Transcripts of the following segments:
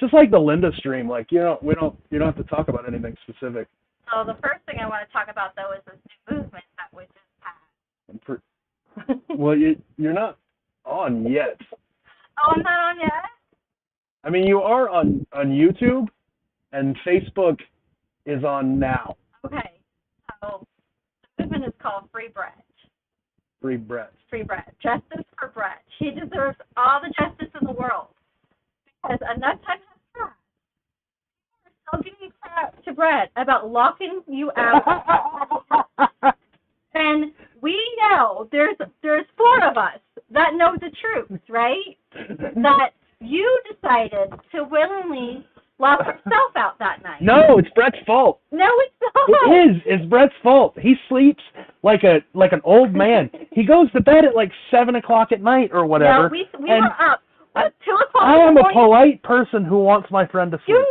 Just like the Linda stream, like you don't have to talk about anything specific. So the first thing I want to talk about though is this new movement that we just passed. Well, you're not on yet. Oh, I'm not on yet? I mean, you are on YouTube, and Facebook is on now. Okay. So the movement is called Free Brett. Free Brett. Free Brett. Justice for Brett. He deserves all the justice in the world. Because enough time has passed. People are still giving crap to Brett about locking you out. And we know there's 4 of us that know the truth, right? That you decided to willingly lock yourself out that night. No, it's Brett's fault. No, it's not. It is. It's Brett's fault. He sleeps like an old man. He goes to bed at like 7 o'clock at night or whatever. No, we were up at 2 o'clock. I am a polite person who wants my friend to sleep. You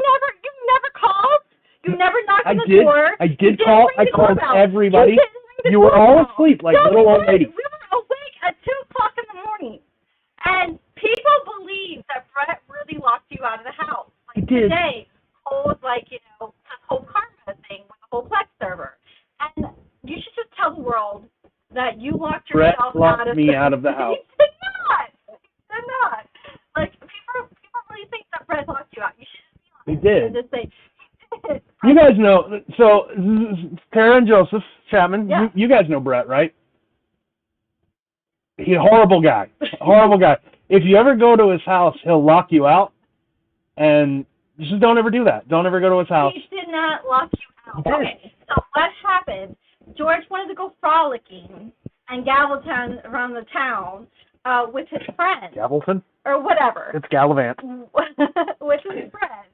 never called. You never knocked on the door. I did call. I called everybody. You were all asleep like little old ladies. We were awake at 2 o'clock in the morning, and people believe that Brett really locked you out of the house. Like did. Today, Cole was like, this whole karma thing with the whole Plex server, and you should just tell the world that you locked yourself out of the house. He did not. Like people really think that Brett locked you out. You should just be honest. He did. And just say, he did. You guys know. So Tara and Joseph Chapman. Yeah. You guys know Brett, right? He's a horrible guy. Horrible guy. If you ever go to his house, he'll lock you out. And just don't ever do that. Don't ever go to his house. He did not lock you out. Okay, so what happened? George wanted to go frolicking and Gaveltown around the town with his friends. Gavelton? Or whatever. It's Gallivant. With his friends.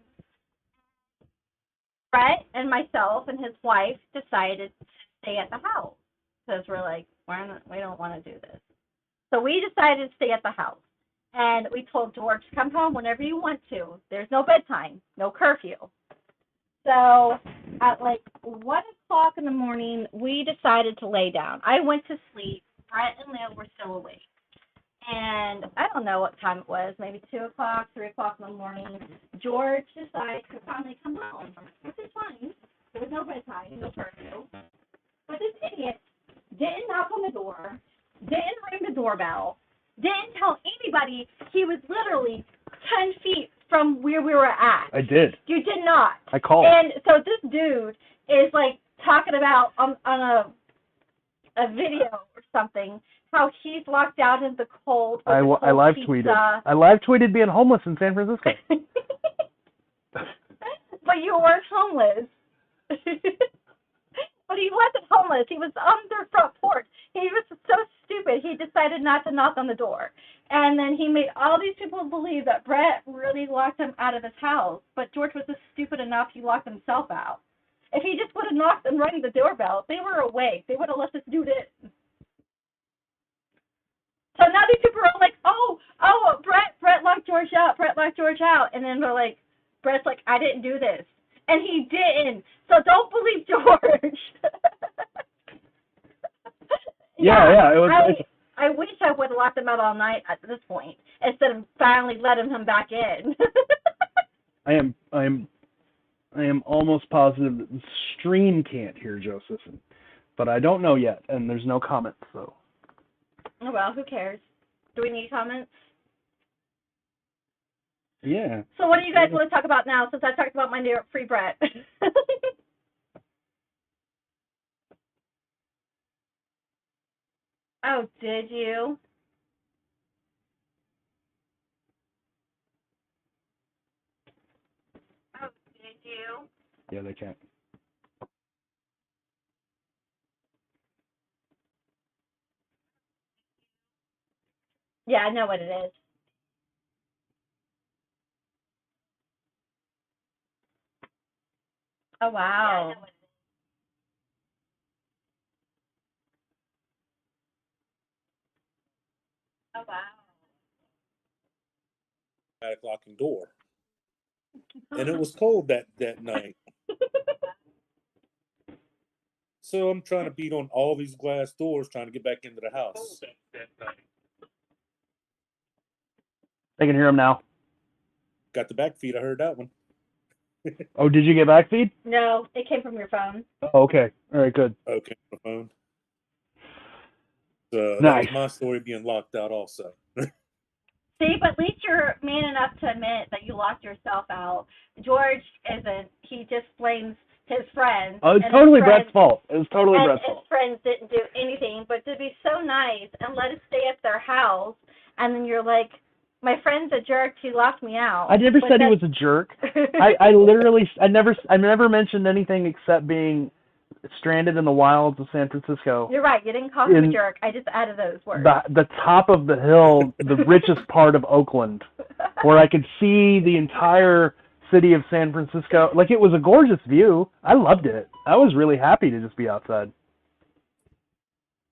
Brett and myself and his wife decided to stay at the house. Because we're like, we don't want to do this. So we decided to stay at the house. And we told George, come home whenever you want to. There's no bedtime, no curfew. So at like 1 o'clock in the morning, we decided to lay down. I went to sleep. Brett and Lil were still awake. And I don't know what time it was, maybe 2 o'clock, 3 o'clock in the morning. George decided to finally come home, which is fine. There was no bedtime, no curfew. But this idiot didn't knock on the door, didn't ring the doorbell, didn't tell anybody he was literally 10 feet from where we were at. I did. You did not. I called. And so this dude is like talking about on a video or something how he's locked out in the cold. I live tweeted. I live tweeted being homeless in San Francisco. But you weren't homeless. But he wasn't homeless. He was on their front porch. He was so stupid, he decided not to knock on the door. And then he made all these people believe that Brett really locked him out of his house. But George was just stupid enough, he locked himself out. If he just would have knocked and rang the doorbell, they were awake. They would have let this dude in. So now these people are like, oh, Brett locked George out. Brett locked George out. And then they're like, Brett's like, I didn't do this. And he didn't. So don't believe George. Yeah. I wish I would have locked him out all night at this point instead of finally letting him back in. I am almost positive that the stream can't hear Joseph, but I don't know yet, and there's no comments, so. Oh, well, who cares? Do we need comments? Yeah. So what do you guys want to talk about now, since I talked about my new free Brett? Oh, did you? Oh, did you? Yeah, they can't. Yeah, I know what it is. Oh, wow. Yeah, oh, wow. Automatic locking door. And it was cold that night. So I'm trying to beat on all these glass doors trying to get back into the house. They can hear him now. got the back feed. I heard that one. Oh, did you get back feed? No, it came from your phone. Oh, okay. All right, good. Okay, on the phone. So Nice. that was my story being locked out also. See, but at least you're man enough to admit that you locked yourself out. George isn't. He just blames his friends. Oh, it's and totally his friends, Brett's fault. It was totally and Brett's his fault. friends didn't do anything, but to be so nice and let us stay at their house, and then you're like, my friend's a jerk. He locked me out. I never But said he that's- was a jerk. I literally, I never mentioned anything except being stranded in the wilds of San Francisco. You're right. You didn't call him a jerk. I just added those words. The top of the hill, the richest part of Oakland, where I could see the entire city of San Francisco. Like, it was a gorgeous view. I loved it. I was really happy to just be outside.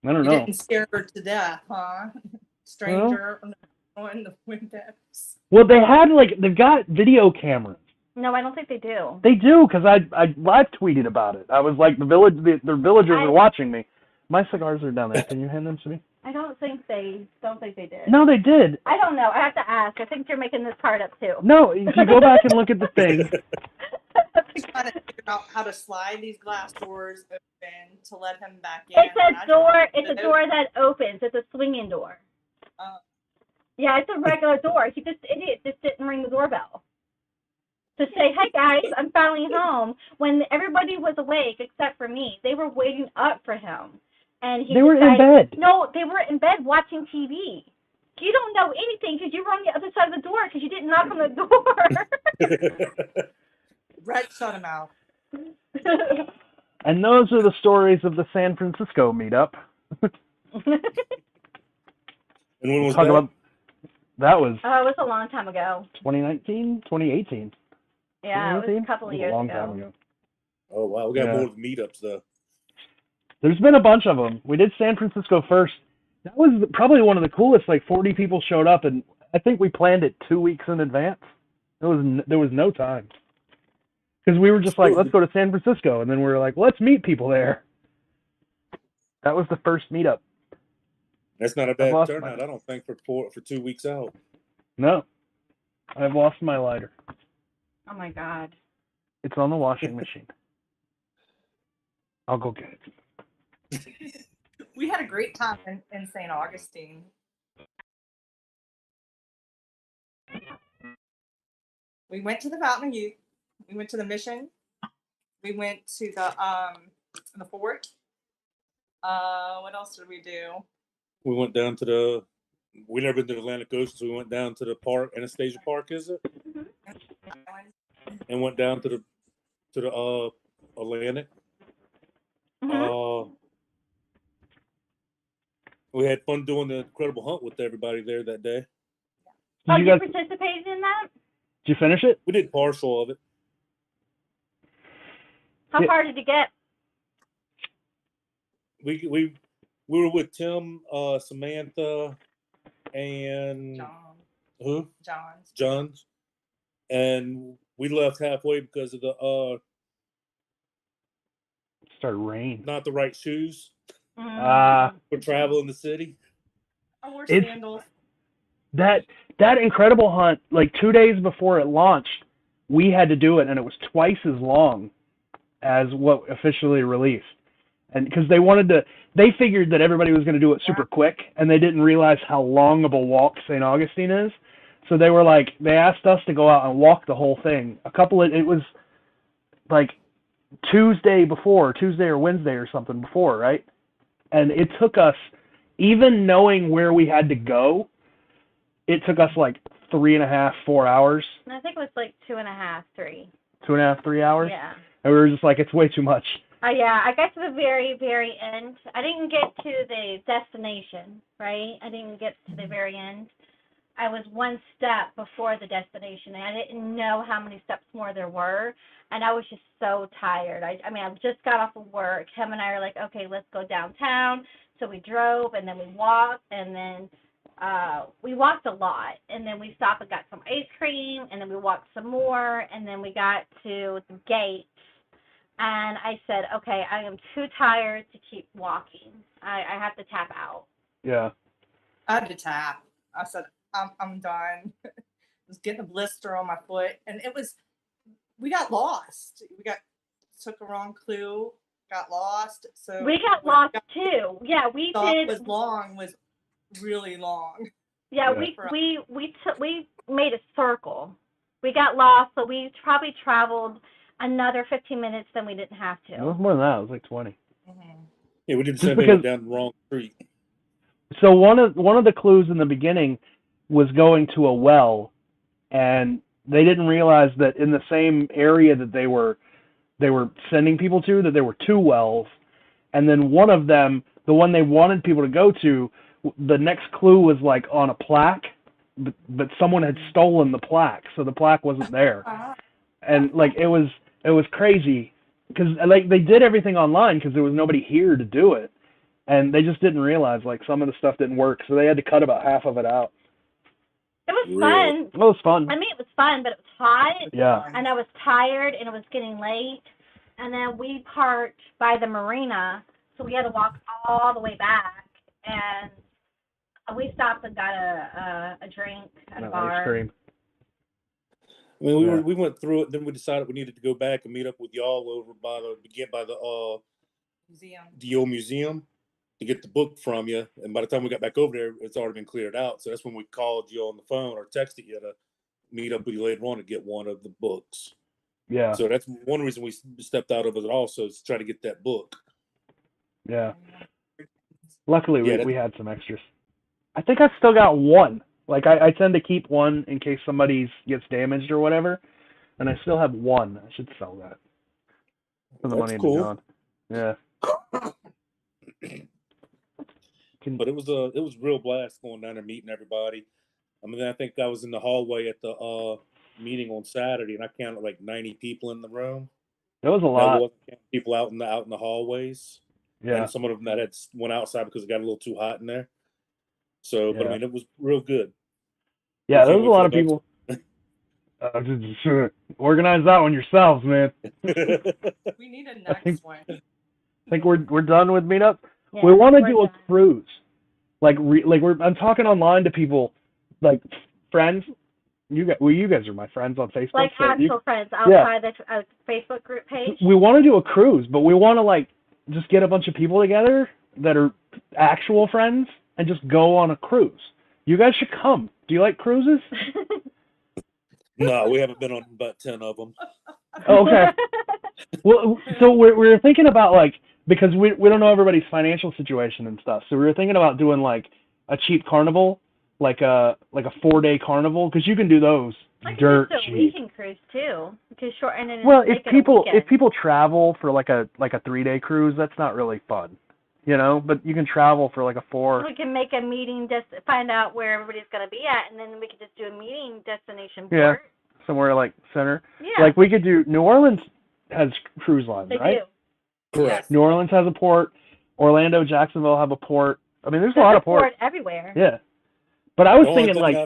I don't You know. didn't scare her to death, huh? Stranger on the windows. Well, they've got video cameras. No, I don't think they do. They do, because I live tweeted about it. I was like, the villagers are watching me. My cigars are down there. Can you hand them to me? I don't think they did. No, they did. I don't know. I have to ask. I think you're making this part up too. No, if you go back and look at the thing. Trying to figure out how to slide these glass doors open to let him back in. It's a door. It's a door that opens. It's a swinging door. Yeah, it's a regular door. This idiot just didn't ring the doorbell to say, "Hey guys, I'm finally home." When everybody was awake except for me, they were waiting up for him, and They were in bed. No, they were in bed watching TV. You don't know anything because you were on the other side of the door because you didn't knock on the door. Brett shut him out. And those are the stories of the San Francisco meetup. And when was Talk that? about that was Oh, it was a long time ago. 2019, 2018. Yeah, it was a couple of years a long ago. time ago. Oh wow, we got Yeah. more meetups though. There's been a bunch of them. We did San Francisco first. That was probably one of the coolest. Like 40 people showed up, and I think we planned it 2 weeks in advance. There was no time because we were just like, let's go to San Francisco, and then we were like, let's meet people there. That was the first meetup. That's not a bad turnout, I don't think, for 2 weeks out. No, I've lost my lighter. Oh my God. It's on the washing machine. I'll go get it. We had a great time in St. Augustine. We went to the Fountain of Youth. We went to the Mission. We went to the fort. What else did we do? We went down to we never been to the Atlantic Ocean, so we went down to the park, Anastasia Park, is it? And went down to the Atlantic. We had fun doing the Incredible Hunt with everybody there that day. Oh, you you guys participated in that? did you finish it? We did partial of it. How far did you get? We were with Tim, Samantha, and who? John's, and we left halfway because of the Started raining. not the right shoes For travel in the city. I wore It's- sandals. That Incredible Hunt, like 2 days before it launched, we had to do it, and it was twice as long as what officially released. And because they figured that everybody was going to do it super quick, and they didn't realize how long of a walk St. Augustine is. So they asked us to go out and walk the whole thing. It was like Tuesday or Wednesday or something before, right? And it took us, even knowing where we had to go, it took us like 3.5, 4 hours. I think it was like 2.5, 3. 2.5, 3 hours? Yeah. And we were just like, it's way too much. Yeah, I got to the very, very end. I didn't get to the destination, right? I didn't get to the very end. I was one step before the destination, and I didn't know how many steps more there were, and I was just so tired. I mean, I just got off of work. Him and I are like, okay, let's go downtown. So we drove, and then we walked, and then we walked a lot, and then we stopped and got some ice cream, and then we walked some more, and then we got to the gate. And I said, okay, I am too tired to keep walking. I have to tap out. Yeah. I had to tap. I said, I'm done. was getting a blister on my foot, and we got lost. Took a wrong clue, got lost. So we got lost too. Yeah, we did. Was really long. Yeah, we made a circle. We got lost, so we probably traveled another 15 minutes than we didn't have to. It was more than that. It was like 20. Mm-hmm. Yeah, we did the same thing down the wrong street. So one of the clues in the beginning was going to a well, and they didn't realize that in the same area that they were sending people to, that there were two wells, and then one of them, the one they wanted people to go to, the next clue was like on a plaque, but someone had stolen the plaque, so the plaque wasn't there, and like it was crazy because like they did everything online because there was nobody here to do it, and they just didn't realize like some of the stuff didn't work, so they had to cut about half of it out. It was fun. It was fun. I mean, it was fun, but it was hot. Yeah. And I was tired, and it was getting late. And then we parked by the marina, so we had to walk all the way back. And we stopped and got a drink at a bar. Ice cream. I mean, we went through it. Then we decided we needed to go back and meet up with y'all over by the museum. The old museum. To get the book from you, and by the time we got back over there, it's already been cleared out. So that's when we called you on the phone or texted you to meet up with you later on to get one of the books. Yeah. So that's one reason we stepped out of it also, is to try to get that book. Yeah. Luckily, we had some extras. I think I still got one. Like I tend to keep one in case somebody gets damaged or whatever, and I still have one. I should sell that. For the money cool. Gone. Yeah. But it was real blast going down there meeting everybody. I mean, I think I was in the hallway at the meeting on Saturday, and I counted like 90 people in the room. It was a lot. People out in the hallways. Yeah. And some of them that had went outside because it got a little too hot in there. So, but I mean, it was real good. Yeah, there was a lot of people. Organize that one yourselves, man. We need a next one. I think we're done with Meetup. Yeah, we want to do a cruise, I'm talking online to people, like friends. You guys are my friends on Facebook. Like actual friends outside the Facebook group page. We want to do a cruise, but we want to like just get a bunch of people together that are actual friends and just go on a cruise. You guys should come. Do you like cruises? No, we haven't been on about 10 of them. Okay. Well, so we're thinking about like, because we don't know everybody's financial situation and stuff, so we were thinking about doing like a cheap carnival, like a 4-day carnival, because you can do those dirt cheap. Weekend cruise too, because shorten it. Well, if people travel for like a 3-day cruise, that's not really fun, you know. But you can travel for like a 4. We can make a meeting, just find out where everybody's gonna be at, and then we could just do a meeting destination. Yeah, somewhere like center. Yeah. Like we could do. New Orleans has cruise lines, they right? Do. Correct. New Orleans has a port. Orlando, Jacksonville have a port. I mean, there's a lot of ports. Port everywhere. Yeah. But I was thinking like.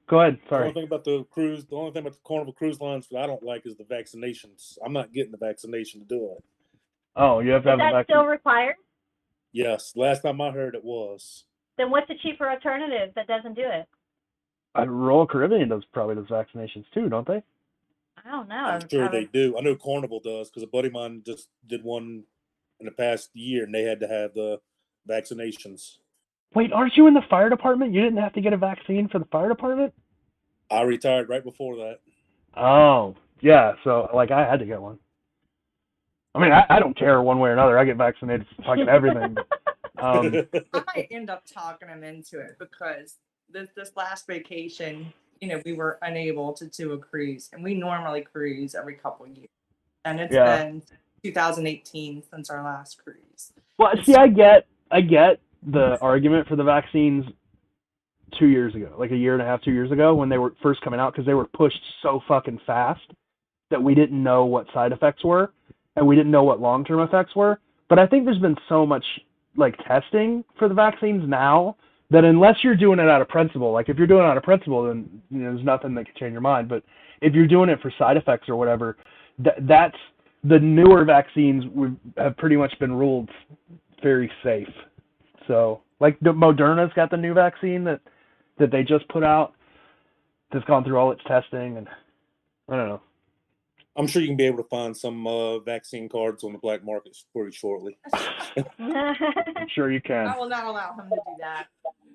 Go ahead. Sorry. The only thing about the Carnival cruise lines that I don't like is the vaccinations. I'm not getting the vaccination to do it. Oh, you have to have a vaccine. Is that still required? Yes. Last time I heard it was. Then what's a cheaper alternative that doesn't do it? Royal Caribbean probably does vaccinations too, don't they? I don't know. I'm sure they do. I know Carnival does because a buddy of mine just did one in the past year, and they had to have the vaccinations. Wait, aren't you in the fire department? You didn't have to get a vaccine for the fire department? I retired right before that. Oh, yeah. So, like, I had to get one. I mean, I don't care one way or another. I get vaccinated for fucking everything. I might end up talking them into it because this last vacation, we were unable to do a cruise, and we normally cruise every couple of years, and it's been 2018 since our last cruise. Well, see, I get the argument for the vaccines 2 years ago, like a year and a half, 2 years ago, when they were first coming out, because they were pushed so fucking fast that we didn't know what side effects were, and we didn't know what long-term effects were. But I think there's been so much like testing for the vaccines now that unless you're doing it out of principle, like if you're doing it out of principle, then there's nothing that can change your mind. But if you're doing it for side effects or whatever, that's the newer vaccines have pretty much been ruled very safe. So like Moderna's got the new vaccine that they just put out. that's gone through all its testing, and I don't know. I'm sure you can be able to find some vaccine cards on the black market pretty shortly. I'm sure you can. I will not allow him to do that.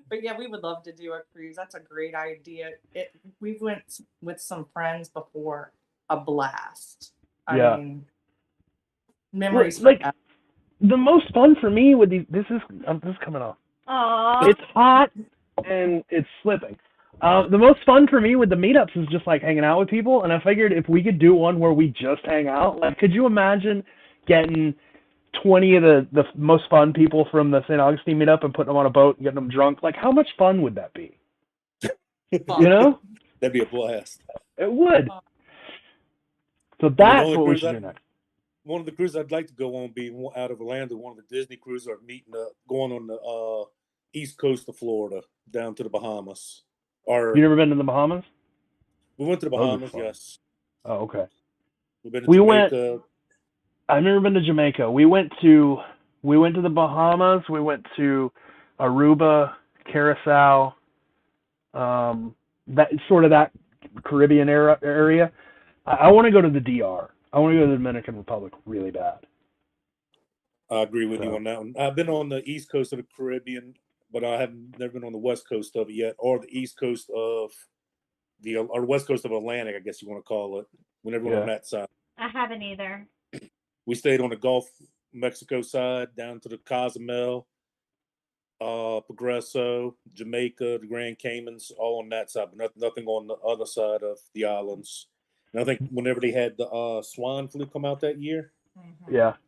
But yeah, we would love to do a cruise. That's a great idea. We went with some friends before. A blast. I mean, memories. Like the most fun for me with these. This is coming off. Aww. It's hot and it's slipping. The most fun for me with the meetups is just like hanging out with people, and I figured if we could do one where we just hang out, like, could you imagine getting 20 of the most fun people from the St. Augustine meetup and putting them on a boat and getting them drunk? Like, how much fun would that be? You know? That'd be a blast. It would. So that's what we should do next. One of the cruises I'd like to go on being out of Orlando, one of the Disney cruises are going on the east coast of Florida down to the Bahamas. You never been to the Bahamas? We went to the Bahamas, yes. Oh, okay. We've been to Jamaica. I've never been to Jamaica. We went to the Bahamas. We went to Aruba, Curacao, that Caribbean area. I want to go to the DR. I want to go to the Dominican Republic really bad. I agree with you on that one. I've been on the east coast of the Caribbean, but I have never been on the west coast of it yet, or the east coast of or west coast of Atlantic, I guess you want to call it. We never went on that side. I haven't either. We stayed on the Gulf Mexico side, down to the Cozumel, Progreso, Jamaica, the Grand Caymans, all on that side, but nothing on the other side of the islands. And I think whenever they had the swine flu come out that year,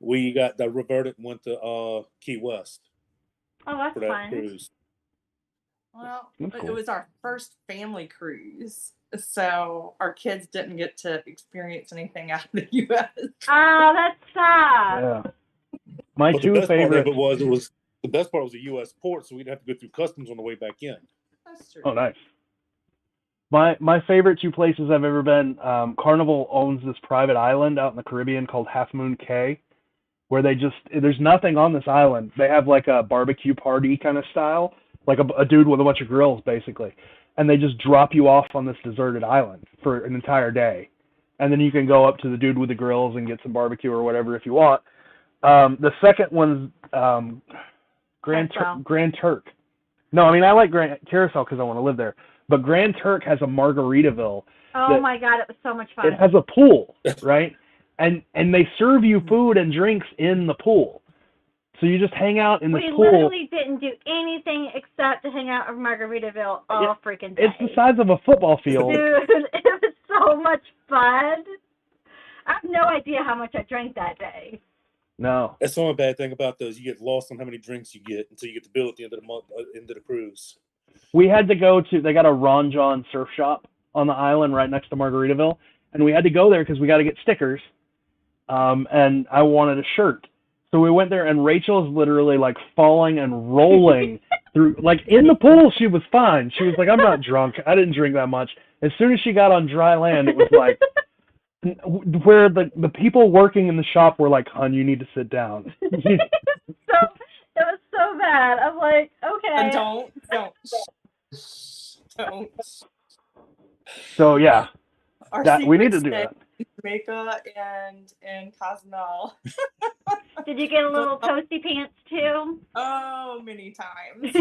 we got that reverted and went to Key West. Oh, that's for that fun. cruise. Well, cool. It was our first family cruise, so our kids didn't get to experience anything out of the U.S. Oh, that's sad. Yeah. My but two the best favorite. Part of it the best part was a U.S. port, so we'd have to go through customs on the way back in. That's true. Oh, nice. My favorite two places I've ever been. Carnival owns this private island out in the Caribbean called Half Moon Cay, where there's nothing on this island. They have like a barbecue party kind of style, like a dude with a bunch of grills basically, and they just drop you off on this deserted island for an entire day, and then you can go up to the dude with the grills and get some barbecue or whatever if you want. The second one's Grand Turk. No, I mean I like Grand Carousel because I want to live there, but Grand Turk has a Margaritaville. Oh my God, it was so much fun. It has a pool, right? And they serve you food and drinks in the pool. So you just hang out in the pool. We literally didn't do anything except to hang out in Margaritaville all freaking day. It's the size of a football field. Dude, it was so much fun. I have no idea how much I drank that day. No. That's the only bad thing about those. You get lost on how many drinks you get until you get the bill at the end of the month, end of the cruise. We had to go to, they got a Ron John surf shop on the island right next to Margaritaville. And we had to go there because we got to get stickers. And I wanted a shirt. So we went there, and Rachel is literally like falling and rolling through, like in the pool. She was fine. She was like, I'm not drunk. I didn't drink that much. As soon as she got on dry land, it was like, where the people working in the shop were like, hon, you need to sit down. It was so bad. I'm like, okay. And don't. So yeah, we need to do that. Jamaica and Cozumel. Did you get a little toasty pants too? Oh, many times.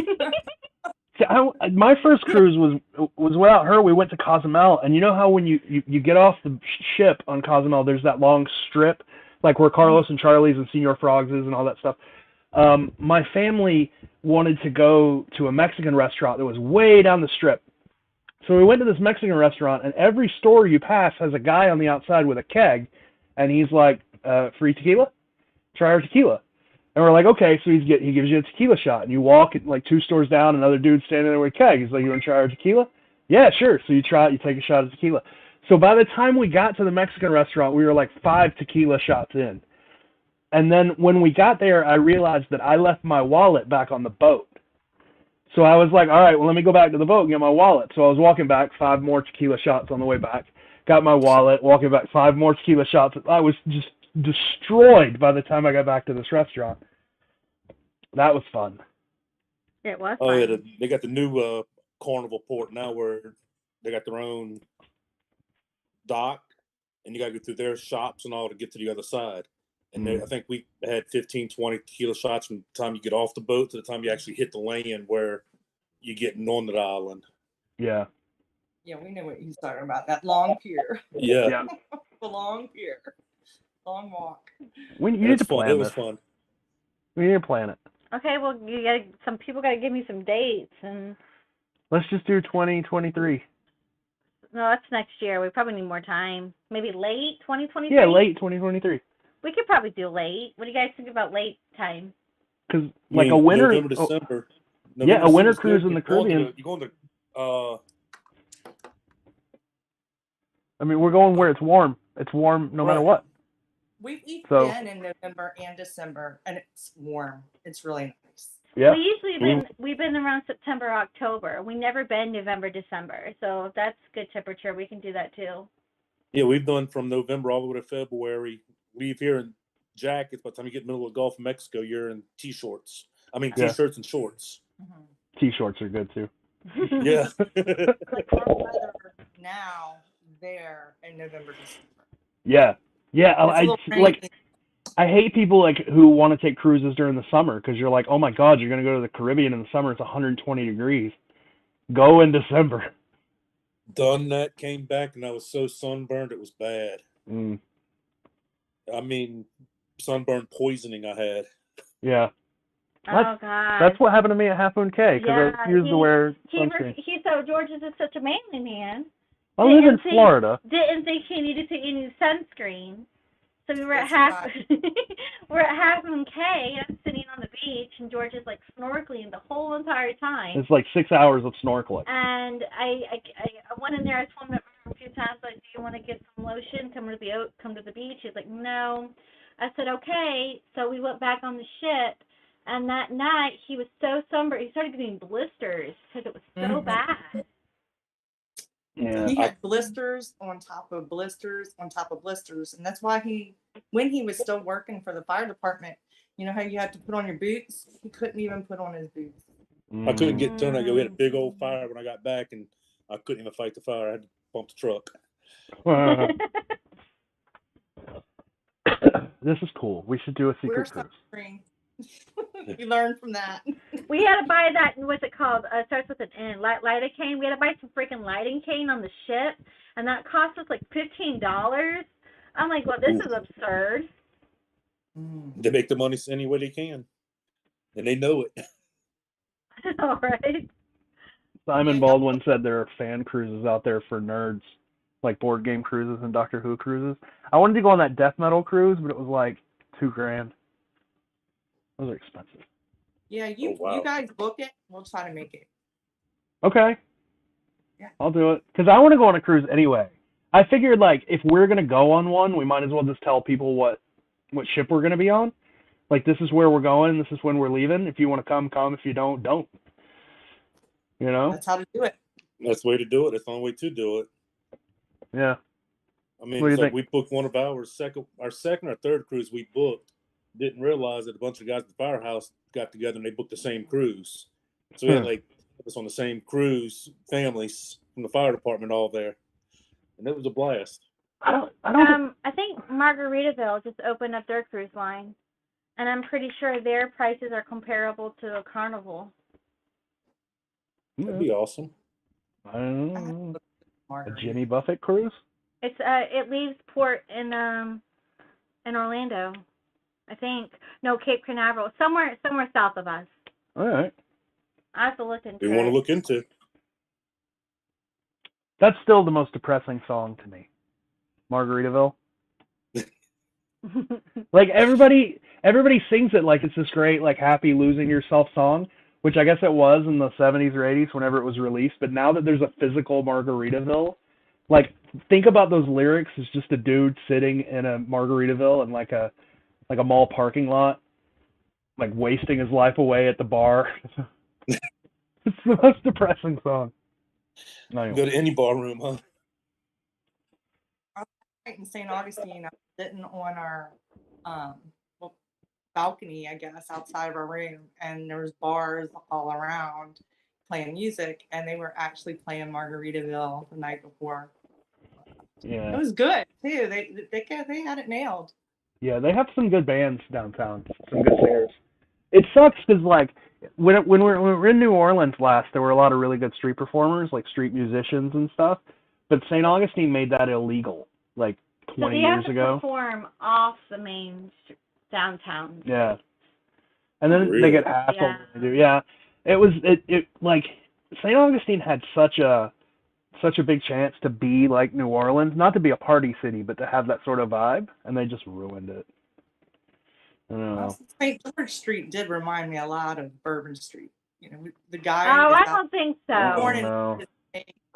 See, my first cruise was without her. We went to Cozumel, and you know how when you get off the ship on Cozumel, there's that long strip, like where Carlos and Charlie's and Senor Frogs is and all that stuff. My family wanted to go to a Mexican restaurant that was way down the strip. So we went to this Mexican restaurant, and every store you pass has a guy on the outside with a keg, and he's like, free tequila? Try our tequila. And we're like, okay, so he gives you a tequila shot, and you walk like 2 stores down, another dude standing there with a keg. He's like, you want to try our tequila? Yeah, sure. So you try it, you take a shot of tequila. So by the time we got to the Mexican restaurant, we were like 5 tequila shots in. And then when we got there, I realized that I left my wallet back on the boat. So I was like, all right, well, let me go back to the boat and get my wallet. So I was walking back, 5 more tequila shots on the way back. Got my wallet, walking back, 5 more tequila shots. I was just destroyed by the time I got back to this restaurant. That was fun. It was Oh, fun. yeah, they got the new Carnival port now where they got their own dock, and you got to go through their shops and all to get to the other side. And I think we had 15, 20 tequila shots from the time you get off the boat to the time you actually hit the land where you're getting on the island. Yeah. Yeah, we know what he's talking about. That long pier. Yeah. The long pier. Long walk. You need to plan It was fun. We need to plan it. Okay, well, some people got to give me some dates, and let's just do 2023. No, that's next year. We probably need more time. Maybe late 2023. Yeah, late 2023. We could probably do late. What do you guys think about late time? Because like a winter, November, December. Yeah, a winter cruise in the Caribbean. You're going to. I mean, we're going where it's warm. It's warm no matter what. We've been in November and December, and it's warm. It's really nice. Yeah. We've been around September, October. We never been November, December. So if that's good temperature, we can do that too. Yeah, we've done from November all the way to February. Leave here in jackets. By the time you get in the middle of the Gulf of Mexico, you're in t-shirts. I mean, t-shirts and shorts. Mm-hmm. T-shorts are good too. Yeah. Like our weather now there in November, December. Yeah. Yeah. I hate people like who want to take cruises during the summer because you're like, oh my God, you're going to go to the Caribbean in the summer. It's 120 degrees. Go in December. Done that, came back, and I was so sunburned, it was bad. I mean, sunburn poisoning I had. Yeah. Oh, God. That's what happened to me at Half Moon Cay because I refused to wear sunscreen. So George is such a manly man. I live in Florida. Didn't think he needed any sunscreen. So we were at Half Moon Cay. I'm sitting on the beach, and George is like snorkeling the whole entire time. It's like 6 hours of snorkeling. And I went in there. I told him a few times, like, do you want to get some lotion? Come to the beach. He's like, no. I said, okay. So we went back on the ship, and that night he was so sunburned. He started getting blisters because it was so bad. Yeah. He had blisters on top of blisters on top of blisters. And that's why when he was still working for the fire department, you know how you had to put on your boots? He couldn't even put on his boots. I couldn't get done. We had a big old fire when I got back, and I couldn't even fight the fire. I had to bump the truck. This is cool. We should do a secret cruise. We learned from that. We had to buy that, what's it called? Starts with an N, lidocaine. We had to buy some freaking lidocaine on the ship, and that cost us like $15. I'm like, well, this is absurd. They make the money any way they can, and they know it. All right. Simon Baldwin said there are fan cruises out there for nerds, like board game cruises and Doctor Who cruises. I wanted to go on that death metal cruise, but it was like $2,000. Those are expensive. Yeah, you guys book it. We'll try to make it. Okay. Yeah. I'll do it. Because I want to go on a cruise anyway. I figured, like, if we're going to go on one, we might as well just tell people what ship we're going to be on. Like, this is where we're going. This is when we're leaving. If you want to come, come. If you don't, don't. You know? That's how to do it. That's the way to do it. That's the only way to do it. Yeah. I mean, it's like we booked one of our second or third cruise we booked. Didn't realize that a bunch of guys at the firehouse got together and they booked the same cruise. So we had like us on the same cruise, families from the fire department all there, and it was a blast. I think Margaritaville just opened up their cruise line, and I'm pretty sure their prices are comparable to a Carnival. That'd be awesome. I don't know. A Jimmy Buffett cruise? It leaves port in Orlando. I think. No, Cape Canaveral. Somewhere south of us. All right. I have to look into it. We want to look into. That's still the most depressing song to me. Margaritaville. Like everybody sings it like it's this great, like happy losing yourself song, which I guess it was in the 70s or 80s whenever it was released. But now that there's a physical Margaritaville, like think about those lyrics as just a dude sitting in a Margaritaville in like a mall parking lot, like wasting his life away at the bar. It's the most depressing song. Go to any bar room, huh? I was right in St. Augustine. I was sitting on our balcony, I guess, outside of our room, and there was bars all around. playing music, and they were actually playing Margaritaville the night before. Yeah. It was good too. They had it nailed. Yeah, they have some good bands downtown. Some good singers. It sucks because like when we were in New Orleans last, there were a lot of really good street performers, like street musicians and stuff. But St. Augustine made that illegal like 20 years ago. So you have to perform off the main downtown. Yeah. And then Really? they get hassled when they do. Yeah. It like St. Augustine had such a big chance to be like New Orleans, not to be a party city, but to have that sort of vibe, and they just ruined it. I don't know. St. George Street did remind me a lot of Bourbon Street. You know, the guy. Oh, I don't think so. Born in No.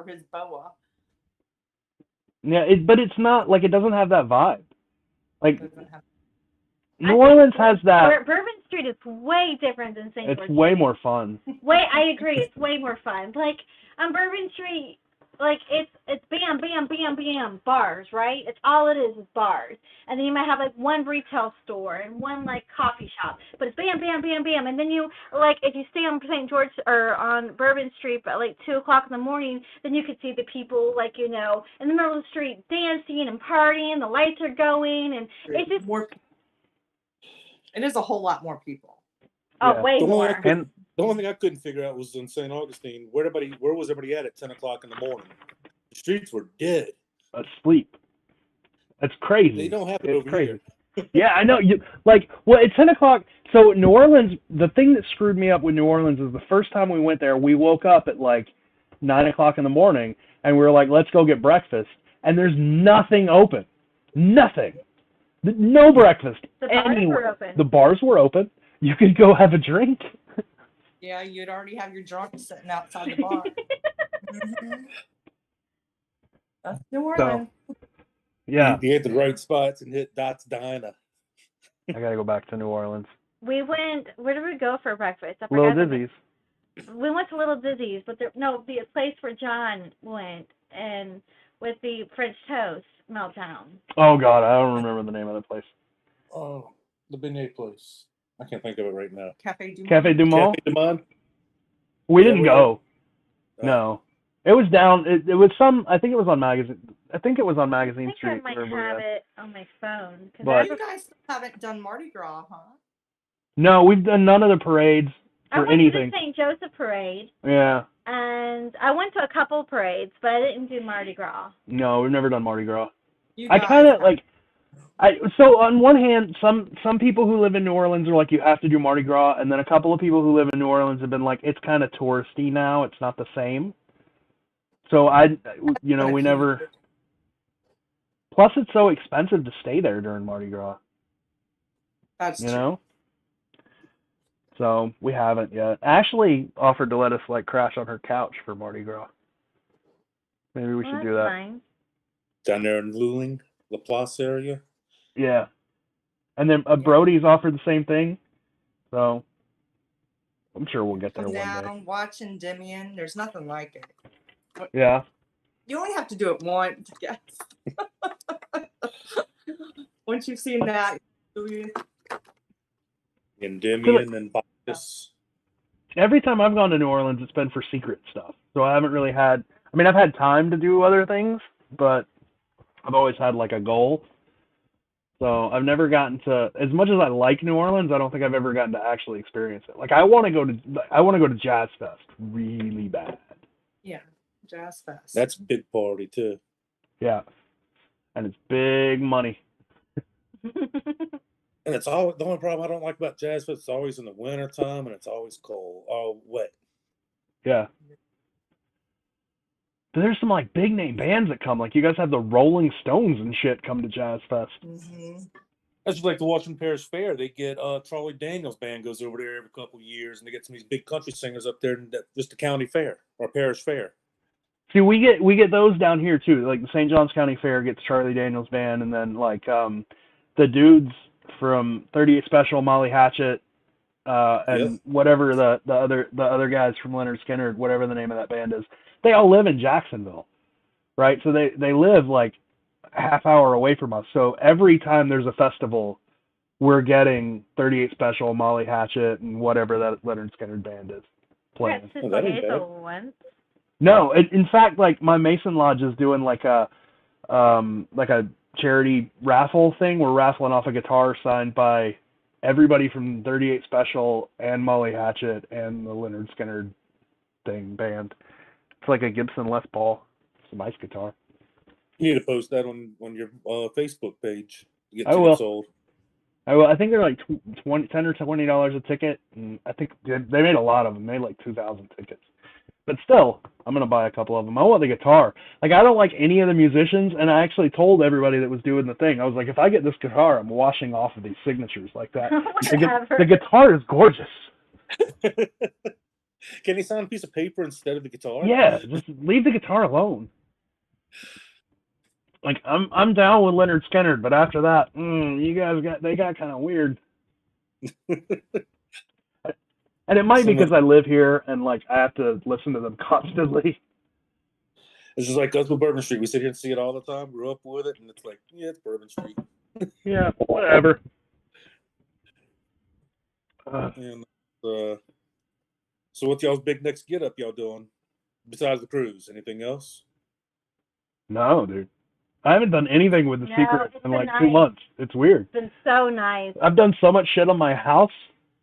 his boa. Yeah, but it's not like, it doesn't have that vibe. Like New Orleans has that. Bourbon Street is way different than St. George It's way Street. more fun. I agree. It's way more fun. Like on Bourbon Street, like it's bam, bam, bam, bam, bars, right? It's all it is bars. And then you might have like one retail store and one like coffee shop, but it's bam, bam, bam, bam. And then you like if you stay on St. George or on Bourbon Street at like 2:00 in the morning, then you could see the people like in the middle of the street dancing and partying. The lights are going, and it's just more. It is a whole lot more people. Oh, Yeah. way The more. only thing I couldn't figure out was in St. Augustine, where was everybody at 10:00 in the morning? The streets were dead. Asleep. That's crazy. They don't have it It's over crazy. here. Yeah, I know. At 10:00. So New Orleans, the thing that screwed me up with New Orleans is the first time we went there, we woke up at like 9:00 in the morning, and we were like, let's go get breakfast, and there's nothing open. Nothing. No breakfast The bars anywhere. were open. The bars were open. You could go have a drink. Yeah, you'd already have your drunk sitting outside the bar. That's New Orleans. Yeah, You hit the right spots and hit Dot's Diner. I gotta go back to New Orleans. We went. Where did we go for breakfast? I Little forgot the Dizzy's. We went to Little Dizzy's, but the place where John went and with the French toast meltdown. Oh God, I don't remember the name of the place. Oh, the beignet place. I can't think of it right now. Cafe du Monde. Cafe du Monde. Cafe du Monde? We Yeah, didn't we go. did. No, it was down. It was some. I think it was on Magazine. I think it was on Magazine I think Street. I might wherever we have went. it on my phone. But- You guys haven't done Mardi Gras, huh? No, we've done none of the parades I or went anything. to the St. Joseph parade, Yeah. and I went to a couple parades, but I didn't do Mardi Gras. No, we've never done Mardi Gras. You I guys kind of have- like. So on one hand, some people who live in New Orleans are like, you have to do Mardi Gras, and then a couple of people who live in New Orleans have been like, it's kind of touristy now. It's not the same. So we never. Plus, it's so expensive to stay there during Mardi Gras. That's You true. know. So we haven't yet. Ashley offered to let us like crash on her couch for Mardi Gras. Maybe we should do that. Fine. Down there in Luling, Laplace area. Yeah. And then Brody's offered the same thing. So I'm sure we'll get there Come one day. down, watch Endymion. There's nothing like it. Yeah. You only have to do it once, I guess. Once you've seen that, Endymion and Bacchus. Every time I've gone to New Orleans, it's been for secret stuff. So I haven't really had. I mean, I've had time to do other things, but I've always had like a goal. So I've never gotten to, as much as I like New Orleans, I don't think I've ever gotten to actually experience it. Like I want to go to Jazz Fest really bad. yeah, Jazz Fest. That's a big party too. Yeah. And it's big money. And it's all the only problem I don't like about Jazz Fest. It's always in the winter time and it's always cold, all wet. Yeah. But there's some like big name bands that come. Like you guys have the Rolling Stones and shit come to Jazz Fest. Mm-hmm. That's just like the Washington Parish Fair. They get Charlie Daniels band goes over there every couple of years, and they get some of these big country singers up there, and just the county fair or parish fair. See, we get those down here too. Like the St. Johns County Fair gets Charlie Daniels band, and then like the dudes from 38 Special, Molly Hatchet, and whatever the other guys from Leonard Skinner, whatever the name of that band is, they all live in Jacksonville, right? So they live like a half hour away from us. So every time there's a festival, we're getting 38 Special, Molly Hatchet, and whatever that Leonard Skinner band is. playing. Once. No, in fact, like my Mason Lodge is doing like a charity raffle thing. We're raffling off a guitar signed by everybody from 38 Special and Molly Hatchet and the Leonard Skinner band. It's like a Gibson Les Paul. It's a nice guitar. You need to post that on your Facebook page to get I will. tickets sold. I will. I think they're like $10 or $20 a ticket, and I think they made a lot of them. They made like 2,000 tickets. But still, I'm gonna buy a couple of them. I want the guitar. Like, I don't like any of the musicians, and I actually told everybody that was doing the thing. I was like, if I get this guitar, I'm washing off of these signatures like that. The guitar is gorgeous. Can he sign a piece of paper instead of the guitar? Yeah, just leave the guitar alone. Like, I'm down with Leonard Skinner, but after that, you guys got kind of weird. And it might be because I live here and like I have to listen to them constantly. It's just like us with Bourbon Street. We sit here and see it all the time. Grew up with it, and it's like, yeah, it's Bourbon Street. Yeah, whatever. So what's y'all's big next get up y'all doing besides the cruise? Anything else? No, dude. I haven't done anything with The Secret in like 2 months. It's weird. It's been so nice. I've done so much shit on my house.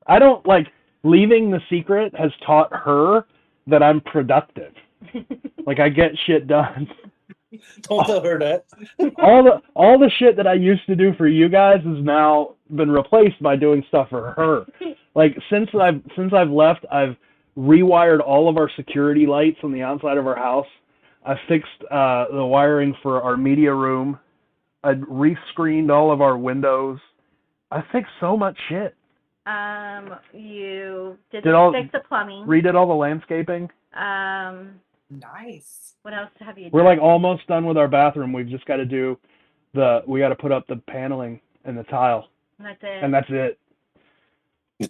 I don't like leaving The Secret has taught her that I'm productive. Like, I get shit done. Don't tell her that. all the shit that I used to do for you guys has now been replaced by doing stuff for her. Like, since I've left, I've rewired all of our security lights on the outside of our house. I fixed the wiring for our media room. I rescreened all of our windows. I fixed so much shit. You fix the plumbing. Redid all the landscaping. Nice. What else have you done? We're like almost done with our bathroom. We've just got to we got to put up the paneling and the tile. And that's it.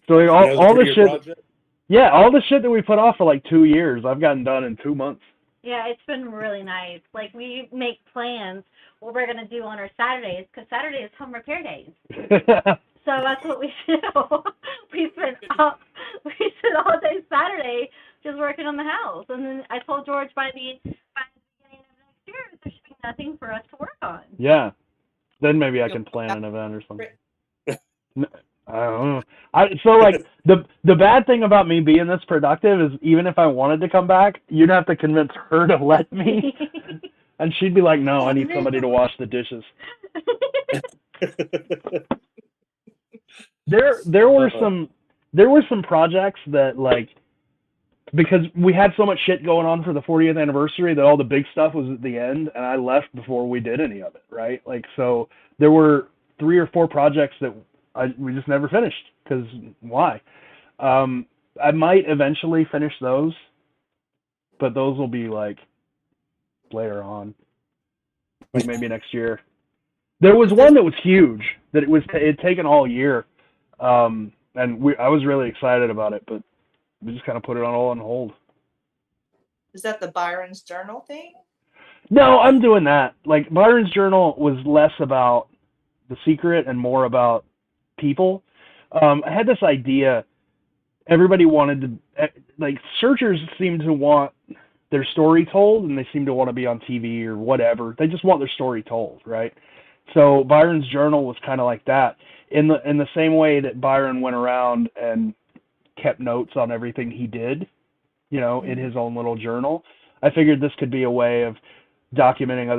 So like, all the shit. Project? Yeah, all the shit that we put off for like 2 years, I've gotten done in 2 months. Yeah, it's been really nice. Like, we make plans what we're going to do on our Saturdays, because Saturday is home repair days. So that's what we do. We spend all day Saturday just working on the house. And then I told George by the beginning of next year there should be nothing for us to work on. Yeah. Then maybe I can plan an event or something. I don't know. So like the bad thing about me being this productive is even if I wanted to come back, you'd have to convince her to let me. And she'd be like, "No, I need somebody to wash the dishes." There were some projects that, like, because we had so much shit going on for the 40th anniversary that all the big stuff was at the end, and I left before we did any of it, right? Like, so there were 3 or 4 projects that we just never finished, because why? I might eventually finish those, but those will be like later on, like maybe next year. There was one that was huge that it had taken all year, and I was really excited about it, but we just kind of put it all on hold. Is that the Byron's Journal thing? No, I'm doing that. Like, Byron's Journal was less about The Secret and more about people. I had this idea. Everybody wanted to, like, searchers seem to want their story told, and they seem to want to be on TV or whatever. They just want their story told, right? So Byron's Journal was kind of like that. In the same way that Byron went around and kept notes on everything he did, in his own little journal, I figured this could be a way of documenting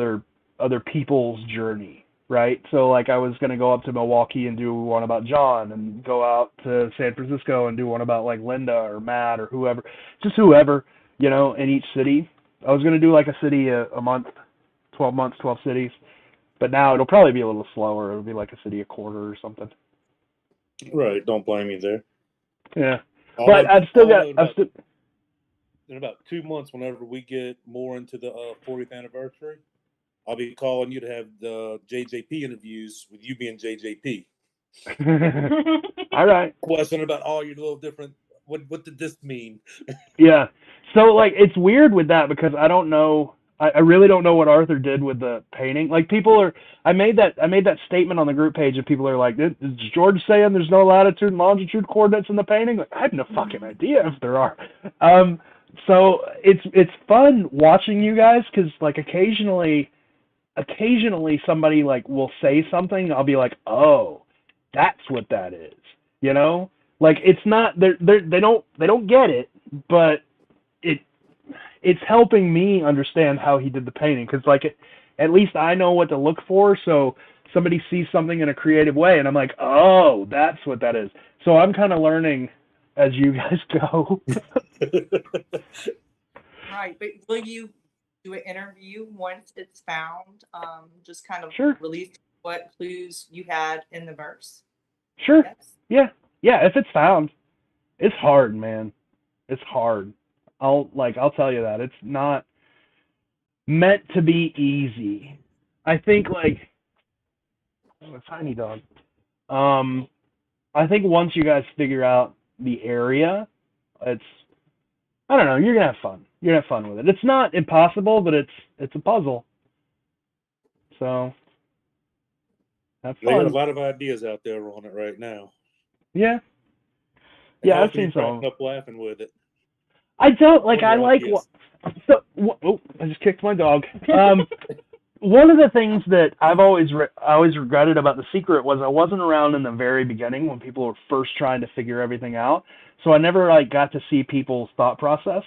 other people's journey, right? So, like, I was going to go up to Milwaukee and do one about John, and go out to San Francisco and do one about, like, Linda or Matt or whoever, just whoever, in each city. I was going to do, like, a city a month, 12 months, 12 cities. But now it'll probably be a little slower. It'll be like a city a quarter or something. Right. Don't blame me there. Yeah. But I've still got... In about 2 months, whenever we get more into the 40th anniversary, I'll be calling you to have the JJP interviews with you being JJP. All right. Question about all your little different... What did this mean? Yeah. So, like, it's weird with that because I don't know I really don't know what Arthur did with the painting. Like I made that statement on the group page, and people are like, "Is George saying there's no latitude and longitude coordinates in the painting?" Like, I have no fucking idea if there are. So it's fun watching you guys, because like occasionally somebody like will say something, and I'll be like, "Oh, that's what that is," you know? Like, it's not they don't get it, but it's helping me understand how he did the painting, because like at least I know what to look for. So somebody sees something in a creative way, and I'm like, oh, that's what that is. So I'm kind of learning as you guys go. Right, but will you do an interview once it's found? Just kind of release what clues you had in the verse. Sure. Yes. Yeah. If it's found, it's hard, man. It's hard. I'll tell you that. It's not meant to be easy. I think a tiny dog. I think once you guys figure out the area, I don't know, you're gonna have fun. You're gonna have fun with it. It's not impossible, but it's a puzzle. So have fun. They got a lot of ideas out there on it right now. Yeah. And I've seen some. Up laughing with it. I don't like. I like. Oh, I just kicked my dog. One of the things that I've always regretted about The Secret was I wasn't around in the very beginning when people were first trying to figure everything out. So I never got to see people's thought process.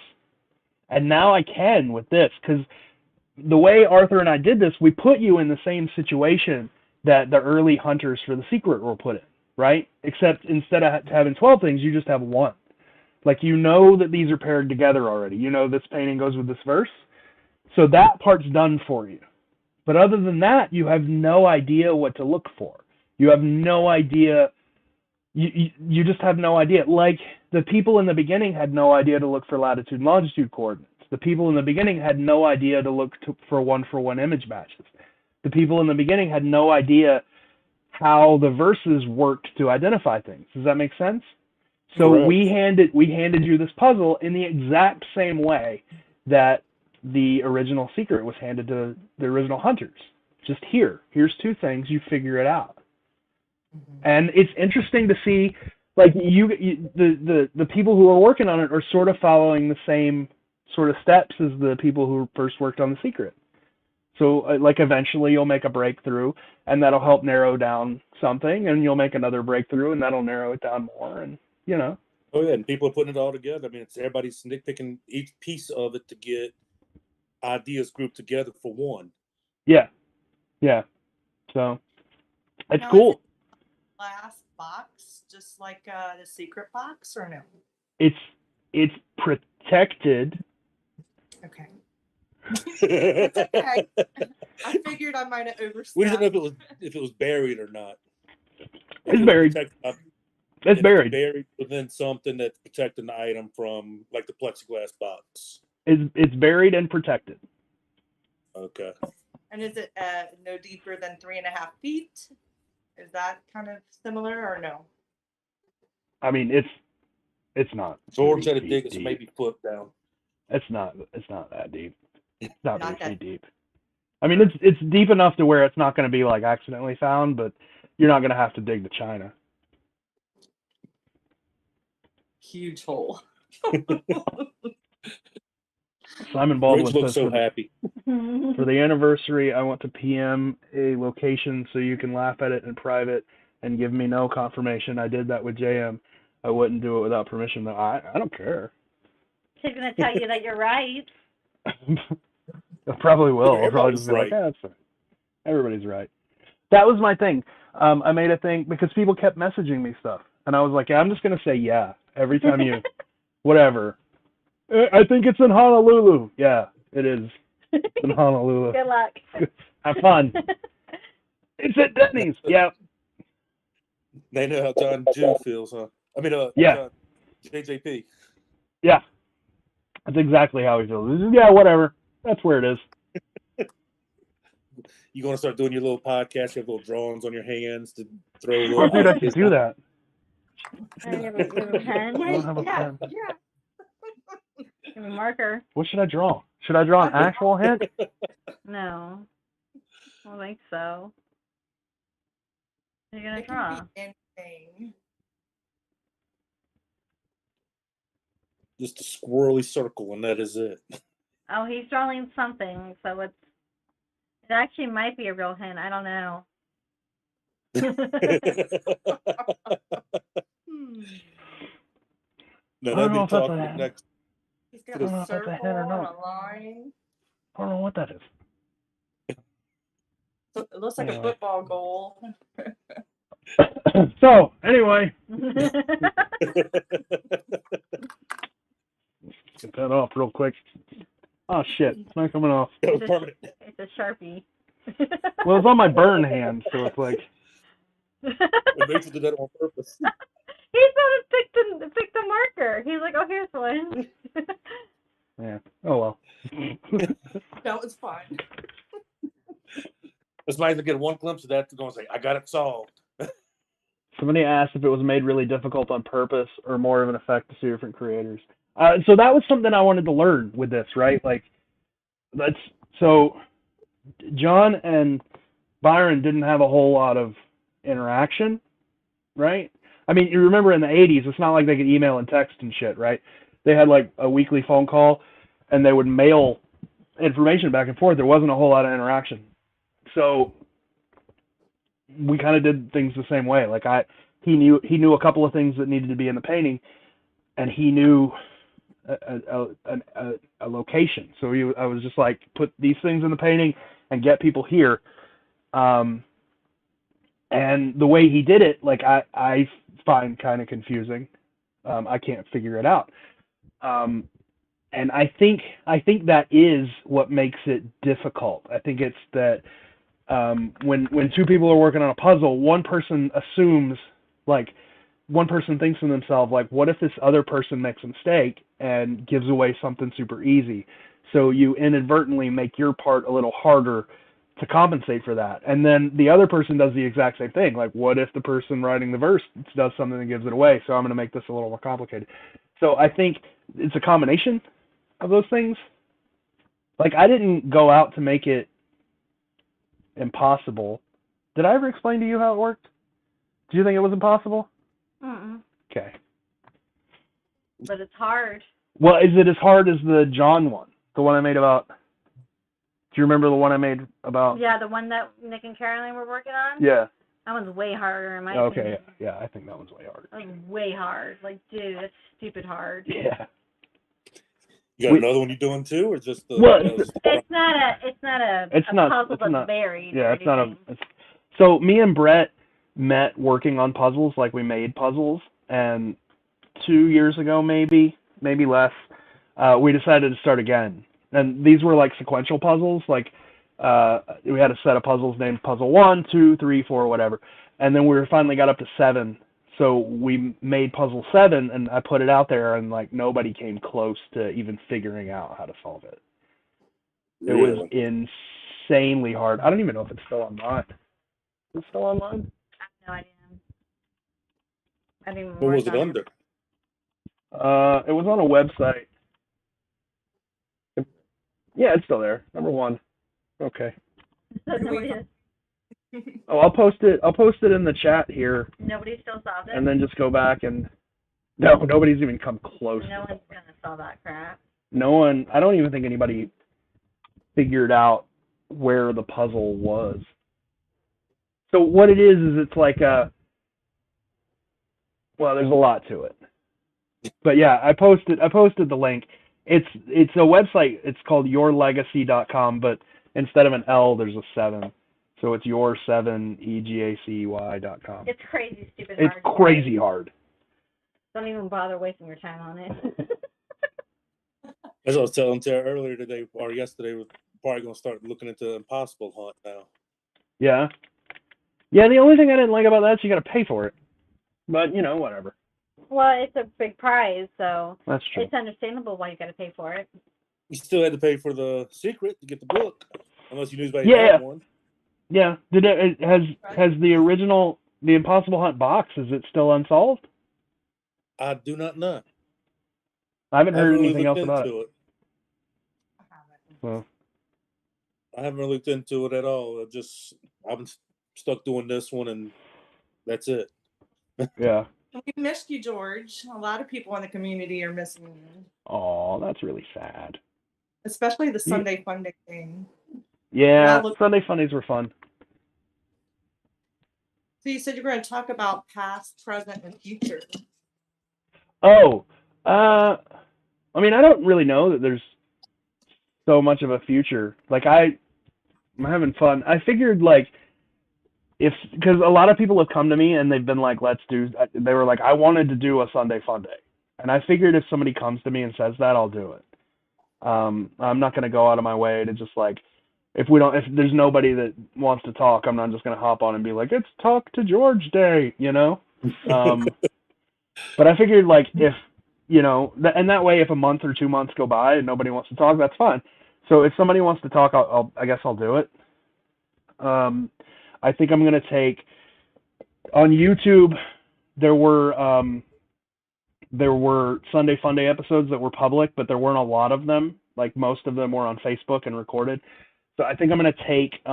And now I can with this, because the way Arthur and I did this, we put you in the same situation that the early hunters for The Secret were put in, right? Except instead of having 12 things, you just have one. Like, you know that these are paired together already. You know this painting goes with this verse. So that part's done for you. But other than that, you have no idea what to look for. You have no idea. You just have no idea. Like, the people in the beginning had no idea to look for latitude and longitude coordinates. The people in the beginning had no idea to look for one-for-one image matches. The people in the beginning had no idea how the verses worked to identify things. Does that make sense? So Correct. we handed you this puzzle in the exact same way that the original Secret was handed to the original hunters. Just here's two things, you figure it out. Mm-hmm. And it's interesting to see, like, the people who are working on it are sort of following the same sort of steps as the people who first worked on The Secret. So, like, eventually you'll make a breakthrough, and that'll help narrow down something, and you'll make another breakthrough, and that'll narrow it down more, and, you know. Oh, yeah, and people are putting it all together. I mean, it's everybody's nitpicking each piece of it to get ideas grouped together for one. Yeah. So, it's cool. Last box, just like the Secret box, or no? It's protected. Okay. It's okay. I figured I might have overstepped. We didn't know if it was buried or not. It's buried. It's buried. Buried within something that's protecting the item from, like, the plexiglass box. It's buried and protected. Okay. And is it no deeper than 3.5 feet? Is that kind of similar, or no? I mean, it's not. George had to dig it maybe foot down. It's not that deep. It's not 3 feet deep. I mean, it's deep enough to where it's not going to be like accidentally found, but you're not going to have to dig the china. Huge hole. Simon Baldwin Rich looks says so happy. For the anniversary, I want to PM a location so you can laugh at it in private and give me no confirmation. I did that with JM. I wouldn't do it without permission, though. I don't care. He's going to tell you that you're right. I probably will. I'll probably just be like, that's fine. Everybody's right. That was my thing. I made a thing because people kept messaging me stuff. And I was like, I'm just going to say yeah every time you, whatever. I think it's in Honolulu. Yeah, it is. It's in Honolulu. Good luck. Have fun. It's at Denny's. Yeah. They know how John June feels, huh? I mean, yeah. JJP. Yeah. That's exactly how he feels. Yeah, whatever. That's where it is. You going to start doing your little podcast? You have little drawings on your hands to throw a little. Oh, dude, I should do that. You have a pen? I don't have a pen. Yeah. Give me a marker. What should I draw? Should I draw an actual hint? No. I don't think so. What are you going to draw? It can be anything. Just a squirrely circle, and that is it. Oh, he's drawing something, so it actually might be a real hint. I don't know. No, I don't that'd know be if that's talking a- next. He's I got don't know a if that's a circle hint or and not. a line. I don't know what that is. It looks like Anyway. a football goal. So, anyway. Get that off real quick. Oh, shit. It's not coming off. Permanent. It's a Sharpie. Well, it's on my burn hand, so it's like... Rachel did that on purpose. He thought it picked the marker. He's like, oh, here's one. Yeah. Oh, well. That was fun. It's nice to get one glimpse of that to go and say, I got it solved. Somebody asked if it was made really difficult on purpose or more of an effect to see different creators. So that was something I wanted to learn with this, right? Like, so John and Byron didn't have a whole lot of interaction, right? I mean, you remember in the 80s, it's not like they could email and text and shit, right? They had like a weekly phone call, and they would mail information back and forth. There wasn't a whole lot of interaction. So we kind of did things the same way. Like he knew a couple of things that needed to be in the painting, and he knew a location. So I was just like, put these things in the painting and get people here. And the way he did it, like I find kind of confusing. I can't figure it out. And I think that is what makes it difficult. I think it's that when two people are working on a puzzle, one person assumes, like, one person thinks to themselves, like, what if this other person makes a mistake and gives away something super easy? So you inadvertently make your part a little harder to compensate for that. And then the other person does the exact same thing. Like, what if the person writing the verse does something that gives it away? So I'm going to make this a little more complicated. So I think it's a combination of those things. Like, I didn't go out to make it impossible. Did I ever explain to you how it worked? Do you think it was impossible? Mm-mm. Okay. But it's hard. Well, is it as hard as the John one? The one I made about... Do you remember the one I made about... Yeah, the one that Nick and Caroline were working on? Yeah. That one's way harder in my Okay, opinion. yeah, I think that one's way harder. That was way hard. Like, dude, that's stupid hard. Yeah. You got another one you doing too, or just the? Well, It's not a puzzle that's buried. Yeah, it's not a. So me and Brett met working on puzzles, like we made puzzles, and 2 years ago, maybe less, we decided to start again. And these were like sequential puzzles, like we had a set of puzzles named Puzzle 1, 2, 3, 4, whatever, and then we finally got up to 7. So we made Puzzle 7, and I put it out there, and like nobody came close to even figuring out how to solve it. It was insanely hard. I don't even know if it's still online. Is it still online? I have no idea. I didn't even What was it under? It was on a website. Yeah, it's still there. Number 1. Okay. Oh, I'll post it in the chat here. Nobody still solved it? And then just go back and... No, nobody's even come close. No one's going to solve that crap. No one... I don't even think anybody figured out where the puzzle was. So what it is it's like a... Well, there's a lot to it. But yeah, I posted the link. It's a website. It's called yourlegacy.com, but instead of an L, there's a 7. So it's your7egacey.com. It's crazy, stupid hard. It's crazy hard. Don't even bother wasting your time on it. As I was telling Tara earlier today or yesterday, we're probably going to start looking into Impossible Hunt now. Yeah. Yeah, the only thing I didn't like about that is you got to pay for it. But, whatever. Well, it's a big prize, so that's true. It's understandable why you got to pay for it. You still had to pay for the secret to get the book, unless you knew anybody had one. Yeah. Has the original, the Impossible Hunt box, is it still unsolved? I do not know. I haven't heard really anything else looked about into it. Well, I haven't really looked into it at all. I'm stuck doing this one, and that's it. yeah. We missed you, George. A lot of people in the community are missing you. Oh, that's really sad. Especially the Sunday Fun Day thing. Yeah, Sunday Fundays were fun. So you said you're going to talk about past, present, and future. Oh, I mean, I don't really know that there's so much of a future. Like, I'm having fun. I figured, like, because a lot of people have come to me and they've been like, they were like, I wanted to do a Sunday Fun Day. And I figured if somebody comes to me and says that, I'll do it. I'm not going to go out of my way to just like, if there's nobody that wants to talk, I'm not just going to hop on and be like, it's Talk to George Day, you know? But I figured like if, you know, and that way if a month or 2 months go by and nobody wants to talk, that's fine. So if somebody wants to talk, I guess I'll do it. I think I'm going to take, on YouTube, there were Sunday Fun Day episodes that were public, but there weren't a lot of them. Like most of them were on Facebook and recorded. So I think I'm going to take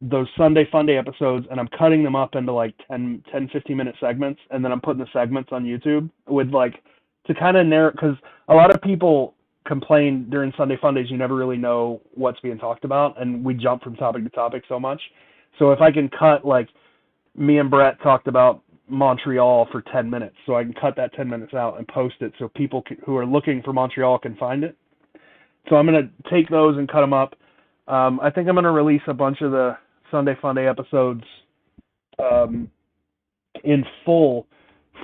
those Sunday Fun Day episodes and I'm cutting them up into like 10, 15-minute segments, and then I'm putting the segments on YouTube with like, to kind of narrow, because a lot of people complain during Sunday Fun Days you never really know what's being talked about, and we jump from topic to topic so much. So if I can cut, like, me and Brett talked about Montreal for 10 minutes, so I can cut that 10 minutes out and post it so people who are looking for Montreal can find it. So I'm going to take those and cut them up. I think I'm going to release a bunch of the Sunday Fun Day episodes in full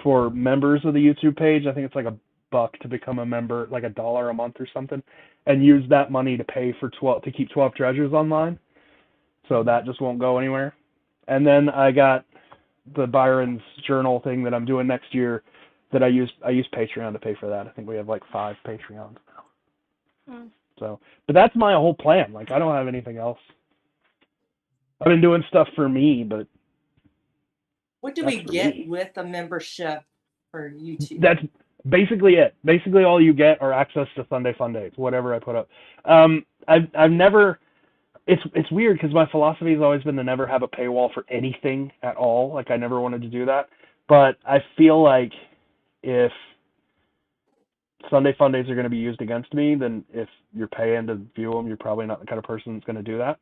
for members of the YouTube page. I think it's like $1 to become a member, like $1 a month or something, and use that money to pay for to keep 12 treasures online. So that just won't go anywhere. And then I got the Byron's journal thing that I'm doing next year that I use Patreon to pay for that. I think we have like 5 Patreons now. So, but that's my whole plan. Like, I don't have anything else. I've been doing stuff for me, but what do we get with a membership for YouTube? That's basically it. Basically, all you get are access to Sunday Fun Days, whatever I put up. I've never. It's weird because my philosophy has always been to never have a paywall for anything at all. Like, I never wanted to do that. But I feel like if Sunday Fun Days are going to be used against me, then if you're paying to view them, you're probably not the kind of person that's going to do that,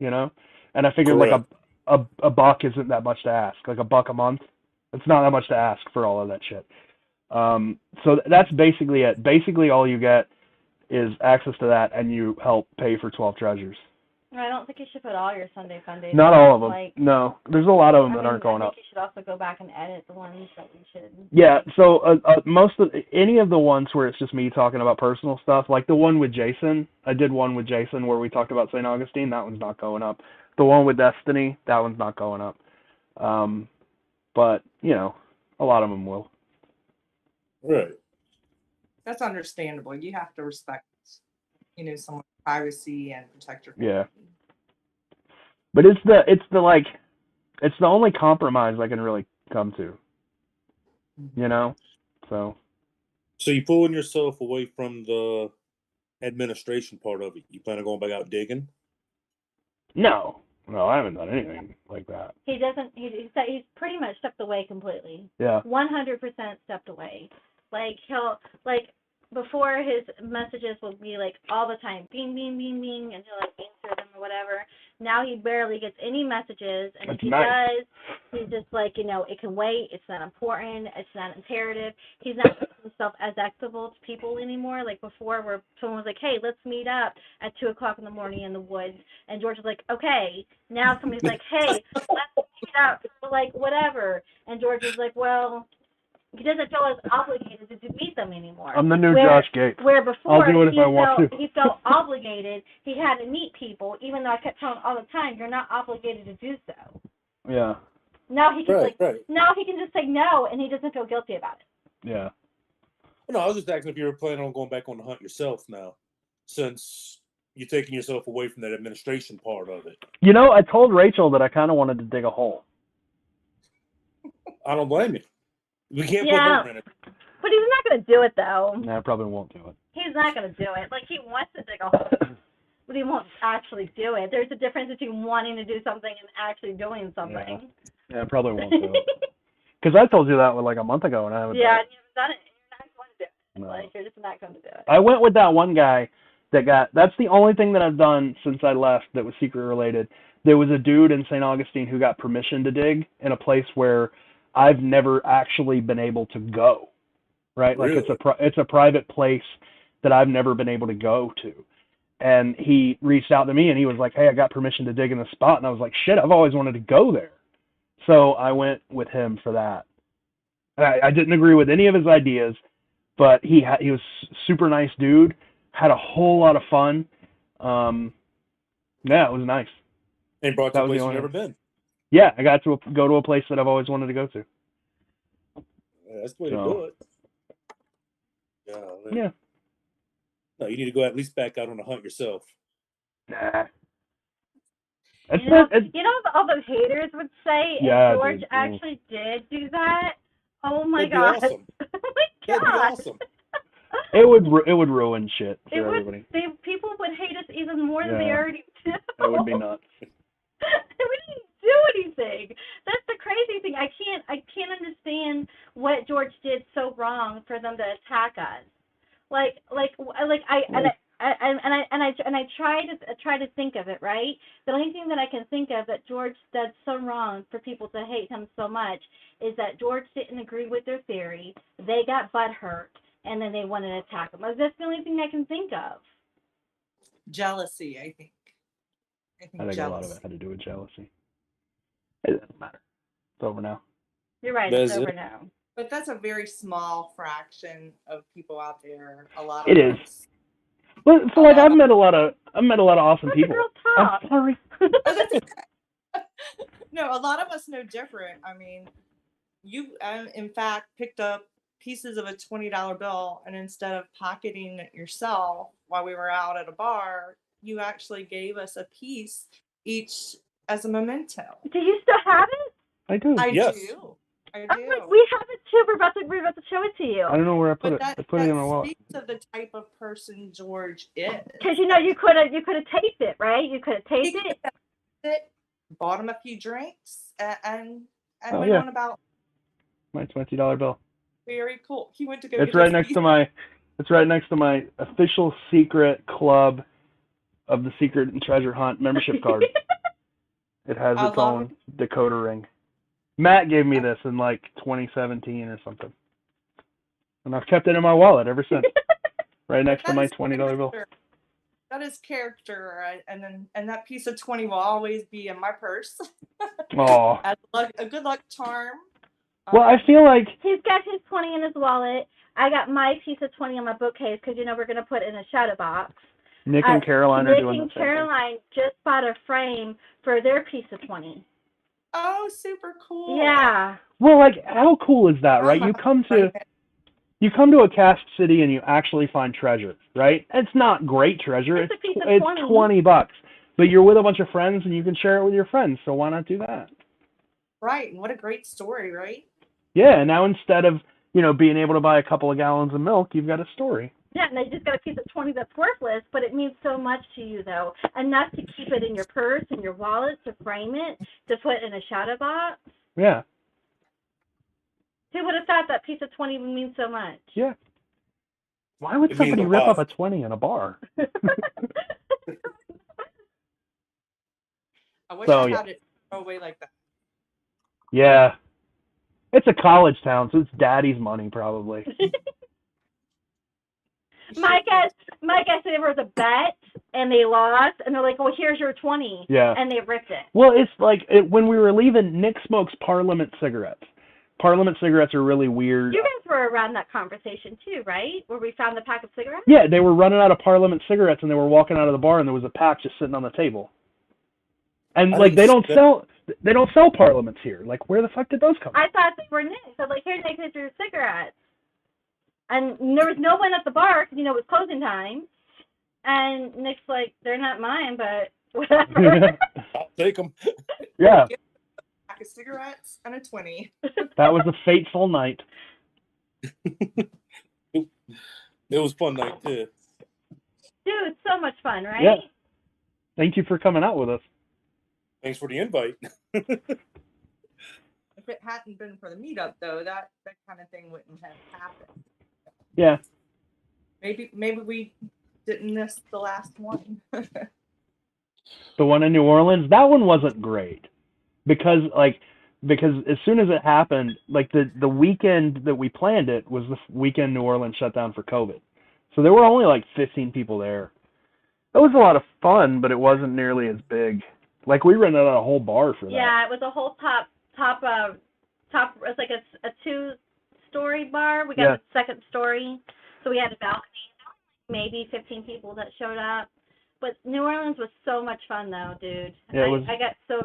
you know? And I figured like a buck isn't that much to ask. Like $1 a month, it's not that much to ask for all of that shit. So that's basically it. Basically all you get is access to that, and you help pay for 12 treasures. I don't think you should put all your Sunday Fun Days. Not all of them. Like, no, there's a lot of them that aren't going up. I think you should also go back and edit the ones that we should. Yeah, so any of the ones where it's just me talking about personal stuff, like the one with Jason, I did one with Jason where we talked about St. Augustine, that one's not going up. The one with Destiny, that one's not going up. But, you know, a lot of them will. Right. That's understandable. You have to respect, you know, someone's privacy and protect your family. Yeah. But it's the only compromise I can really come to. You know? So you're pulling yourself away from the administration part of it. You plan on going back out digging? No, I haven't done anything like that. He doesn't. He's pretty much stepped away completely. Yeah. 100% stepped away. Like before, his messages would be like all the time, bing, bing, bing, bing, and he'll like answer them or whatever. Now he barely gets any messages, and if he does, he's just like, you know, it can wait. It's not important. It's not imperative. He's not making himself as accessible to people anymore. Like before, where someone was like, hey, let's meet up at 2:00 in the morning in the woods, and George was like, okay. Now somebody's like, hey, let's meet up for like whatever, and George is like, well. He doesn't feel as obligated to meet them anymore. I'm the new Josh Gates. Where before I'll do it if I want to. He felt obligated. He had to meet people, even though I kept telling him all the time, you're not obligated to do so. Yeah. Now he can now he can just say no, and he doesn't feel guilty about it. Yeah. No, I was just asking if you were planning on going back on the hunt yourself now, since you're taking yourself away from that administration part of it. You know, I told Rachel that I kind of wanted to dig a hole. I don't blame you. We can't put her in it. But he's not going to do it, though. No, I probably won't do it. He's not going to do it. Like, he wants to dig a hole, but he won't actually do it. There's a difference between wanting to do something and actually doing something. Yeah, I probably won't do it. Because I told you that like a month ago, and I haven't Yeah, done and you haven't done it. You're not going to do it. No. Like, you're just not going to do it. I went with that one guy that that's the only thing that I've done since I left that was secret related. There was a dude in St. Augustine who got permission to dig in a place where I've never actually been able to go, right? Really? Like it's a private place that I've never been able to go to. And he reached out to me and he was like, hey, I got permission to dig in the spot. And I was like, shit, I've always wanted to go there. So I went with him for that. I didn't agree with any of his ideas, but he was super nice dude, had a whole lot of fun. Yeah, it was nice. And brought to a place you've never been. Yeah, I got to go to a place that I've always wanted to go to. Yeah, that's the way to do it. Yeah. No, you need to go at least back out on a hunt yourself. Nah. You know what all those haters would say if George dude. actually did do that? Oh my That'd god! be awesome. Oh my That'd be god! awesome. It would ruin shit for everybody. People would hate us even more than they already do. That would be nuts. We didn't do anything. That's the crazy thing. I can't understand what George did so wrong for them to attack us. I try to think of it, right? The only thing that I can think of that George did so wrong for people to hate him so much is that George didn't agree with their theory. They got butthurt, and then they wanted to attack him. That's the only thing I can think of. Jealousy, I think. I think a lot of it had to do with jealousy. It doesn't matter. It's over now. You're right. It's over now. But that's a very small fraction of people out there. A lot of it is. But so like I've met a lot of awesome people. I'm sorry. No, a lot of us know different. I mean, you in fact picked up pieces of a $20 bill, and instead of pocketing it yourself while we were out at a bar, you actually gave us a piece each as a memento. Do you still have it? I do. I yes. do. I I'm do. like, we have it too. We're about to show it to you. I don't know where I put it. I put it in my wallet. That speaks of the type of person George is. Because you could have taped it, right? You could have taped it. Bought him a few drinks, and went on about my $20 bill. Very cool. He went to go. It's right next to my. It's right next to my official secret club of the secret and treasure hunt membership card. It has its own decoder ring. Matt gave me this in like 2017 or something, and I've kept it in my wallet ever since. Right next to my $20 bill. That is character, and that piece of 20 will always be in my purse. Oh. As a good luck charm. Well, I feel like he's got his 20 in his wallet. I got my piece of 20 in my bookcase because we're gonna put it in a shadow box. Nick and Caroline are doing the same. Nick and Caroline just bought a frame for their piece of 20. Oh, super cool. Yeah. Well, like, how cool is that, right? You come to a cast city and you actually find treasure, right? It's not great treasure. It's $20, but you're with a bunch of friends and you can share it with your friends. So why not do that? Right. And what a great story, right? Yeah. And now instead of being able to buy a couple of gallons of milk, you've got a story. Yeah, and they just got a piece of 20 that's worthless, but it means so much to you, though. Enough to keep it in your purse, in your wallet, to frame it, to put in a shadow box. Yeah. Who would have thought that piece of 20 would mean so much? Yeah. Why would somebody rip up a 20 in a bar? I wish I had it away like that. Yeah. It's a college town, so it's daddy's money, probably. My guess there was a bet and they lost and they're like, "Well, here's your 20." Yeah. And they ripped it. Well, it's like when we were leaving, Nick smokes Parliament cigarettes. Parliament cigarettes are really weird. You guys were around that conversation too, right? Where we found the pack of cigarettes? Yeah, they were running out of Parliament cigarettes and they were walking out of the bar and there was a pack just sitting on the table. And they don't sell Parliaments here. Like, where the fuck did those come from? I thought they were Nick's. I was like, "Here, Nick, here's your cigarettes." And there was no one at the bar because, it was closing time. And Nick's like, "They're not mine, but whatever." I'll take them. Yeah. A pack of cigarettes and a 20. That was a fateful night. It was fun night too. Dude, so much fun, right? Yeah. Thank you for coming out with us. Thanks for the invite. If it hadn't been for the meetup, though, that kind of thing wouldn't have happened. Yeah. Maybe we didn't miss the last one. The one in New Orleans, that one wasn't great because as soon as it happened, like the weekend that we planned it was the weekend New Orleans shut down for COVID. So there were only like 15 people there. It was a lot of fun, but it wasn't nearly as big. Like we rented out a whole bar for that. Yeah, it was a whole top. It's like a 2-story bar. We got a second story, so we had a balcony. Maybe 15 people that showed up. But New Orleans was so much fun, though, dude. Yeah, I got so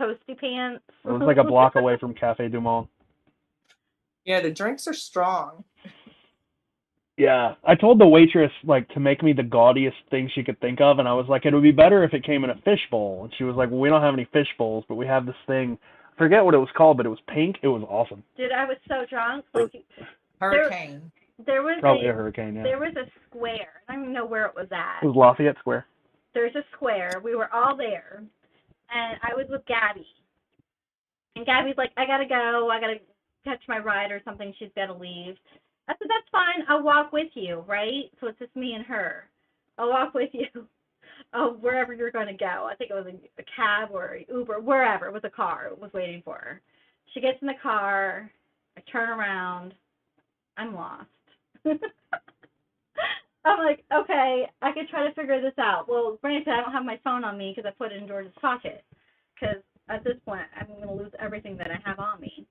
toasty pants. It was like a block away from Café du Monde. Yeah, the drinks are strong. Yeah, I told the waitress like to make me the gaudiest thing she could think of, and I was like, it would be better if it came in a fish bowl. And she was like, well, we don't have any fish bowls, but we have this thing. I forget what it was called, but it was pink. It was awesome. Dude, I was so drunk. Like, Hurricane. There was probably a hurricane. Yeah. There was a square. I don't even know where it was at. It was Lafayette Square. There's a square. We were all there, and I was with Gabby. And Gabby's like, I gotta go. I gotta catch my ride or something. She's gotta leave. I said, that's fine. I'll walk with you, right? So it's just me and her. I'll walk with you. Oh, wherever you're going to go. I think it was a cab or Uber, wherever. It was a car. It was waiting for her. She gets in the car. I turn around. I'm lost. I'm like, okay, I could try to figure this out. Well, granted, I don't have my phone on me because I put it in George's pocket. Because at this point, I'm going to lose everything that I have on me.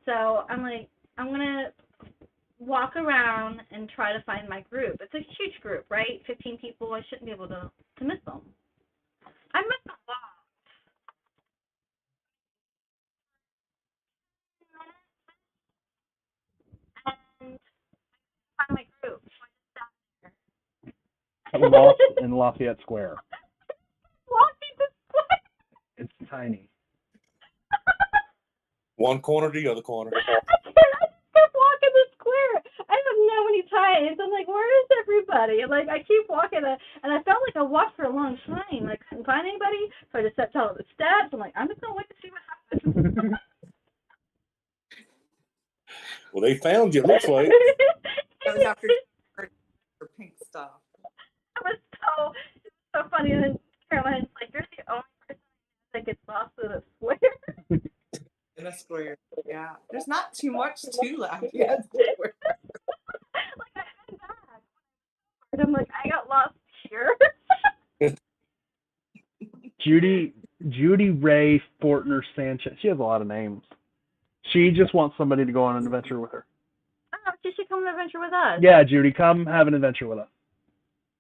So I'm like, I'm going to walk around and try to find my group. It's a huge group, right? 15 people. I shouldn't be able to miss them. I missed a lot. And find my group. I was lost in Lafayette Square. Walking the square. It's tiny. One corner to the other corner. I kept walking the square. I don't know many times. I'm like, where is everybody? And like, I keep walking, and I felt like I walked for a long time. I couldn't find anybody, so I just kept telling the steps. I'm like, I'm just gonna wait to see what happens. Well, they found you. It looks like. That was after pink stuff. It was so funny. And then Caroline's like, you're the only person that gets lost in a square. In a square, yeah. There's not too much to Lafayette Square. Like I head back. And I'm like, I got lost here. Judy Ray Fortner Sanchez. She has a lot of names. She just wants somebody to go on an adventure with her. Oh, she should come on an adventure with us. Yeah, Judy, come have an adventure with us.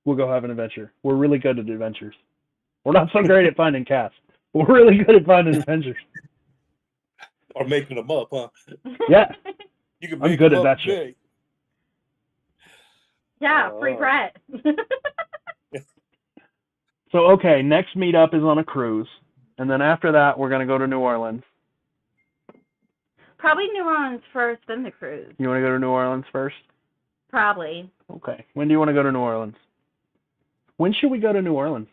We'll go have an adventure. We're really good at adventures. We're not so great at finding cats. We're really good at finding adventures. Or making them up, huh? Yeah. You can I'm good at that shit. Yeah, free Brett. So, okay, next meetup is on a cruise. And then after that, we're going to go to New Orleans. Probably New Orleans first, then the cruise. You want to go to New Orleans first? Probably. Okay. When do you want to go to New Orleans? When should we go to New Orleans?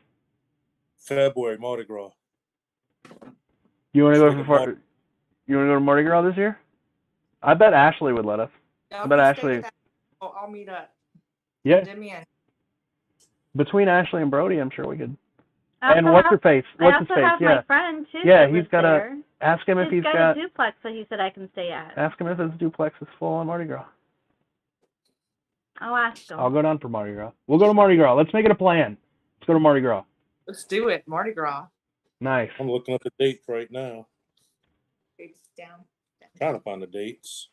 February, Mardi Gras. You want to go for You want to go to Mardi Gras this year? I bet Ashley would let us. Yeah, I bet Ashley. I'll meet up. Yeah. Demian. Between Ashley and Brody, I'm sure we could. I And also what's have- her face? I What's his also face? have Yeah. my friend too. Yeah, that he's lives got there. ask him if He's he's got a duplex that he said I can stay at. ask him if his duplex is full on Mardi Gras. I'll ask him. I'll go down for Mardi Gras. We'll go to Mardi Gras. Let's make it a plan. Let's go to Mardi Gras. Let's do it. Mardi Gras. Nice. I'm looking at the dates right now. Dates down. Trying to find the dates.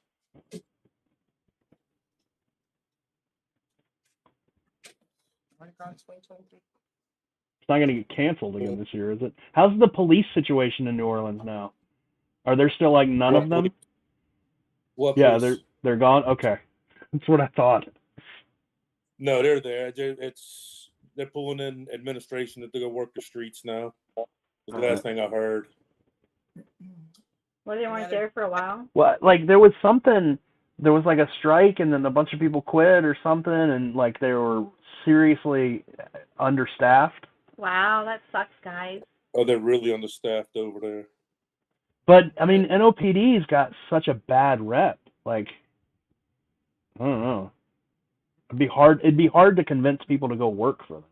Mardi Gras 2023. It's not going to get canceled again this year, is it? How's the police situation in New Orleans now? Are there still like none of them? What? Yeah, police? they're gone. Okay, that's what I thought. No, they're there. They're pulling in administration that they're gonna work the streets now. Was the last thing I heard. Well, they weren't there for a while. Well, like there was something there was like a strike, and then a bunch of people quit or something, and like they were seriously understaffed. Wow, that sucks, guys. Oh, they're really understaffed over there. But I mean, NOPD's got such a bad rep. Like, I don't know. It'd be hard to convince people to go work for them,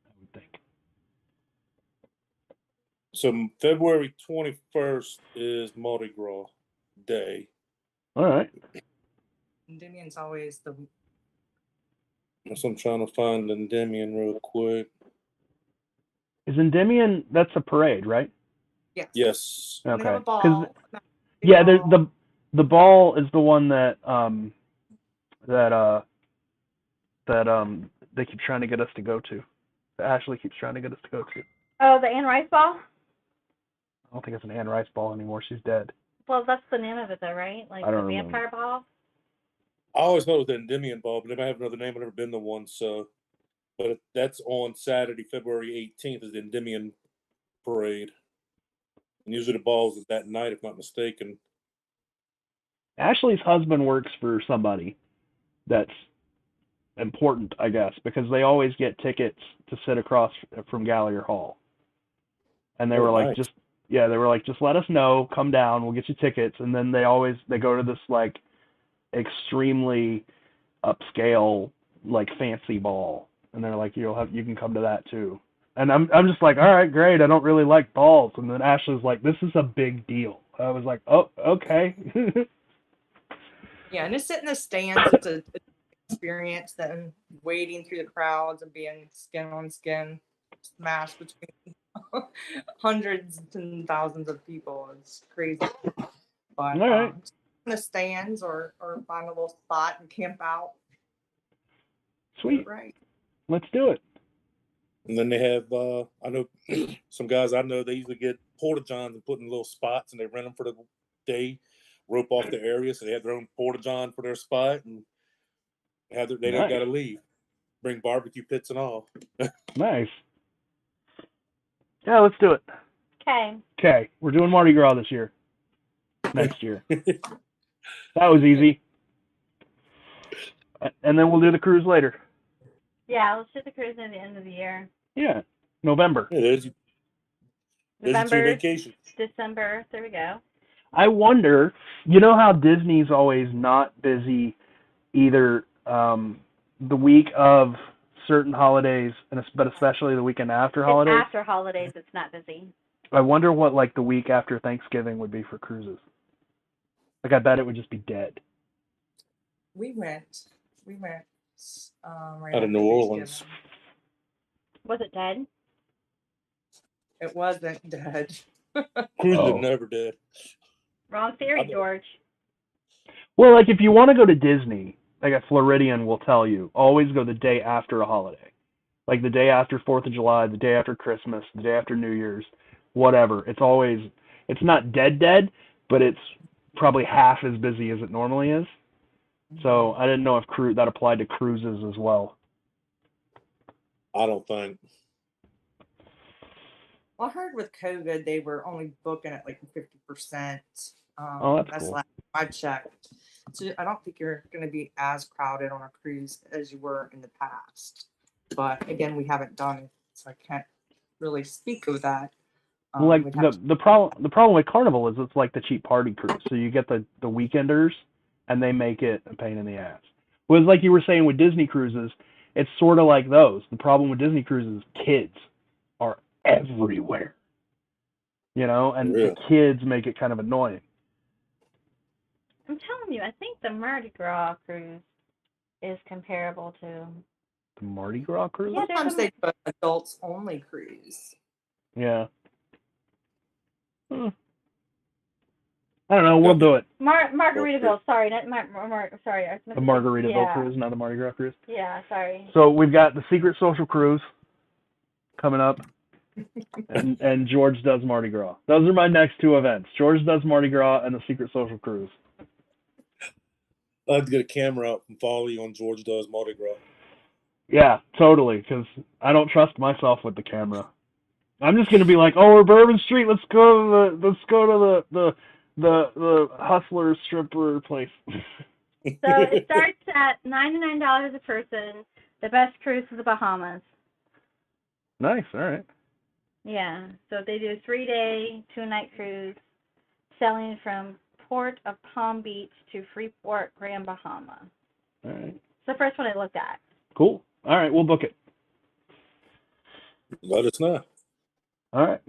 I would think. So February 21st is Mardi Gras Day. All right. Endymion's always the. So I'm trying to find Endymion real quick. Is Endymion, that's a parade, right? Yes. Yes. We Okay. have a ball. Yeah, the ball is the one that they keep trying to get us to go to. Ashley keeps trying to get us to go to. Oh, the Anne Rice ball? I don't think it's an Anne Rice ball anymore. She's dead. Well, that's the name of it, though, right? Like I don't the remember. vampire ball? I always thought it was the Endymion ball, but they might have another name. I've never been to one, so. But that's on Saturday, February 18th, is the Endymion parade. And usually the balls is that night, if not mistaken. Ashley's husband works for somebody that's important, I guess, because they always get tickets to sit across from Gallagher Hall. And they were like, nice. just let us know, come down, we'll get you tickets. And then they go to this like extremely upscale, like fancy ball. And they're like, you can come to that too. And I'm just like, all right, great. I don't really like balls. And then Ashley's like, this is a big deal. I was like, oh, okay. Yeah, and to sit in the stands, it's an experience than wading through the crowds and being skin on skin, smashed between hundreds and thousands of people. It's crazy. But All right. in the stands or find a little spot and camp out. Sweet. Right. Let's do it. And then they have, I know some guys I know, they usually get porta-johns and put in little spots, and they rent them for the day, rope off the area, so they have their own porta-john for their spot, and they don't got to leave. Bring barbecue pits and all. Nice. Yeah, let's do it. Okay, we're doing Mardi Gras this year. Next year. That was easy. And then we'll do the cruise later. Yeah, let's do the cruise at the end of the year. Yeah, November. Yeah, there's your vacation. December, there we go. I wonder, you know how Disney's always not busy either the week of certain holidays, but especially the weekend after holidays? After holidays, it's not busy. I wonder what like the week after Thanksgiving would be for cruises. Like I bet it would just be dead. We went right Out of New Orleans. Was it dead? It wasn't dead. Cruises are never dead. Wrong theory, George. Well, like if you want to go to Disney, like a Floridian will tell you, always go the day after a holiday. Like the day after 4th of July, the day after Christmas, the day after New Year's, whatever. It's not dead, but it's probably half as busy as it normally is. So I didn't know if that applied to cruises as well. I don't think. Well, I heard with COVID, they were only booking at like 50%. That's cool. Last I checked. So I don't think you're going to be as crowded on a cruise as you were in the past. But again, we haven't done it, so I can't really speak of that. Like the problem with Carnival is it's like the cheap party cruise. So you get the weekenders, and they make it a pain in the ass. Whereas like you were saying with Disney cruises, it's sort of like those. The problem with Disney cruises, kids are everywhere. You know, and the kids make it kind of annoying. I'm telling you, I think the Mardi Gras cruise is comparable to the Mardi Gras cruise. Yeah, sometimes they put adults only cruise. Yeah. I don't know. We'll do it. Margaritaville. Sorry, not sorry. The Margaritaville cruise, not the Mardi Gras cruise. Yeah, sorry. So we've got the Secret Social cruise coming up, and George does Mardi Gras. Those are my next two events. George does Mardi Gras and the Secret Social cruise. I'd get a camera out and follow you on George does Mardi Gras. Yeah, totally. Because I don't trust myself with the camera. I'm just gonna be like, oh, we're Bourbon Street. Let's go to the Hustler stripper place. So it starts at $99 a person. The best cruise to the Bahamas. Nice. All right. Yeah. So they do a 3-day, 2-night cruise, sailing from Port of Palm Beach to Freeport, Grand Bahama. All right. It's the first one I looked at. Cool. All right, we'll book it. Let us know. All right.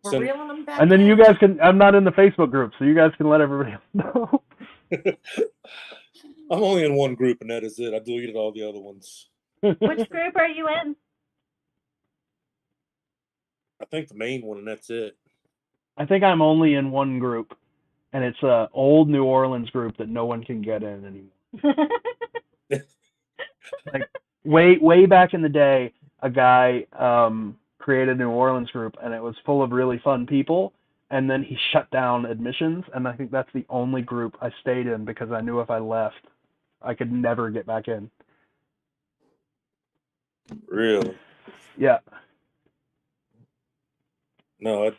We're reeling them back. And then you guys can. I'm not in the Facebook group, so you guys can let everybody else know. I'm only in one group, and that is it. I deleted all the other ones. Which group are you in? I think the main one, and that's it. I think I'm only in one group, and it's a old New Orleans group that no one can get in anymore. Like way back in the day, a guy created a New Orleans group, and it was full of really fun people. And then he shut down admissions, and I think that's the only group I stayed in because I knew if I left, I could never get back in. Really? Yeah. No,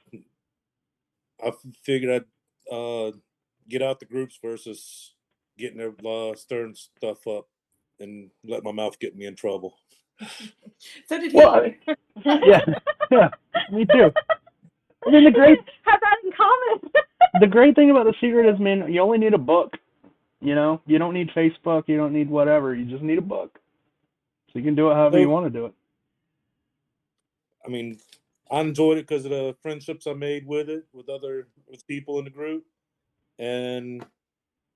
I figured I'd get out the groups versus getting there, stirring stuff up and let my mouth get me in trouble. So did he. Well, yeah, me too. I mean, have that in common. The great thing about the secret is, man, you only need a book. You know, you don't need Facebook, you don't need whatever. You just need a book, so you can do it however you want to do it. I mean, I enjoyed it because of the friendships I made with people in the group, and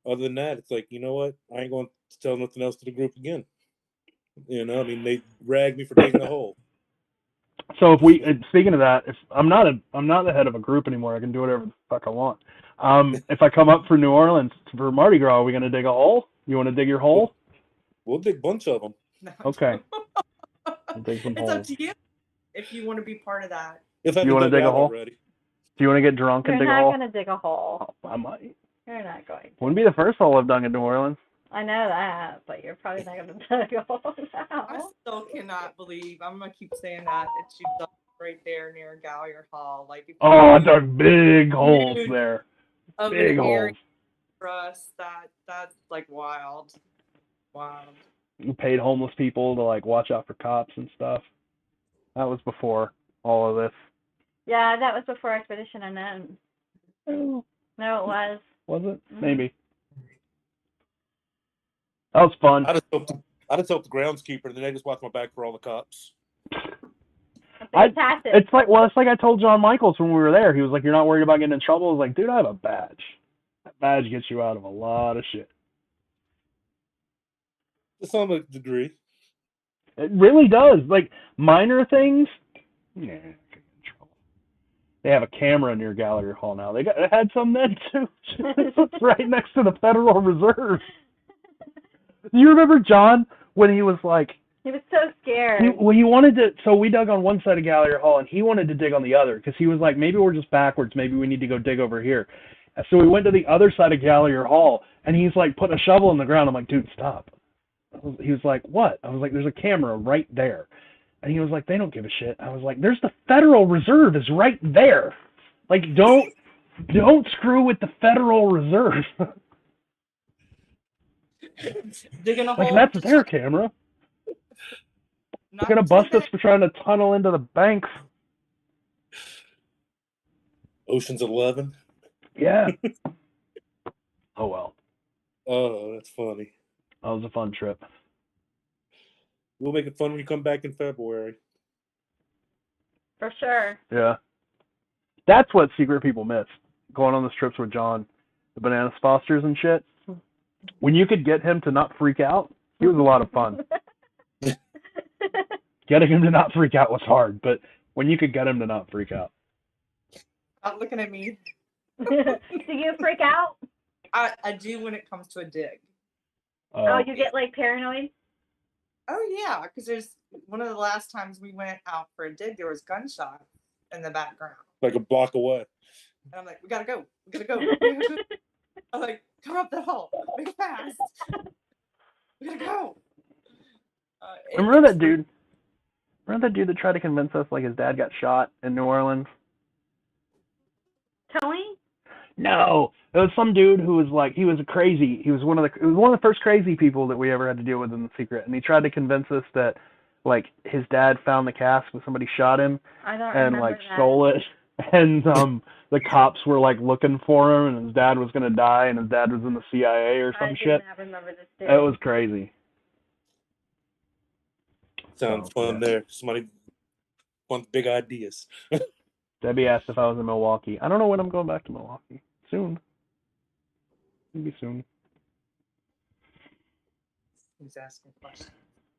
other than that, it's like, you know what? I ain't going to tell nothing else to the group again. You know, I mean, they ragged me for digging a hole. So speaking of that, if I'm not the head of a group anymore, I can do whatever the fuck I want. If I come up for New Orleans for Mardi Gras, are we gonna dig a hole? You want to dig your hole? We'll dig a bunch of them. Okay. We'll dig some it's holes. up to you if you want to be part of that. If I you want to dig a hole? Already. Do you want to get drunk and dig a hole? You're not gonna dig a hole. Oh, I might. You're not going to. Wouldn't be the first hole I've dug in New Orleans. I know that, but you're probably not going to dig a hole now. I still cannot believe, I'm going to keep saying that you dug right there near Gallier Hall. Like, if I dug big holes there. Big holes. For us, that's like wild. You paid homeless people to like watch out for cops and stuff. That was before all of this. Yeah, that was before Expedition Unknown. Oh. No, it was. Was it? Maybe. That was fun. I just helped the groundskeeper, and then they just watched my back for all the cops. It's like I told John Michaels when we were there. He was like, "You're not worried about getting in trouble." I was like, "Dude, I have a badge. That badge gets you out of a lot of shit." To some degree. It really does. Like minor things. Yeah. They have a camera near Gallery Hall now. They had some then too. It's right next to the Federal Reserve. You remember John when he was like? He was so scared. He wanted to. So we dug on one side of Gallery Hall, and he wanted to dig on the other because he was like, maybe we're just backwards. Maybe we need to go dig over here. So we went to the other side of Gallery Hall, and he's like putting a shovel in the ground. I'm like, dude, stop. He was like, what? I was like, there's a camera right there. And he was like, they don't give a shit. I was like, there's the Federal Reserve is right there. Like, don't screw with the Federal Reserve. Digging a like, hole. that's their camera. They're going to bust us for trying to tunnel into the banks. Ocean's 11. Yeah. Oh, well. Oh, that's funny. That was a fun trip. We'll make it fun when you come back in February. For sure. Yeah. That's what secret people miss. Going on those trips with John, the Banana Fosters and shit. When you could get him to not freak out, he was a lot of fun. Getting him to not freak out was hard, but when you could get him to not freak out. Not looking at me. Do you freak out? I do when it comes to a dig. Oh, you get like paranoid? Oh yeah, because there's one of the last times we went out for a dig, there was gunshots in the background. Like a block away. And I'm like, we gotta go. I'm like, come up the hall. Make it fast. We gotta go. Remember that dude? Remember that dude that tried to convince us like his dad got shot in New Orleans? Tony? No. It was some dude who was like, he was one of the first crazy people that we ever had to deal with in the secret, and he tried to convince us that like his dad found the cask when somebody shot him and like stole it, and the cops were like looking for him, and his dad was gonna die, and his dad was in the CIA or some shit. I remember this dude. It was crazy. Sounds fun there. Somebody wants big ideas. Debbie asked if I was in Milwaukee. I don't know when I'm going back to Milwaukee. Soon. Maybe soon. He's asking questions.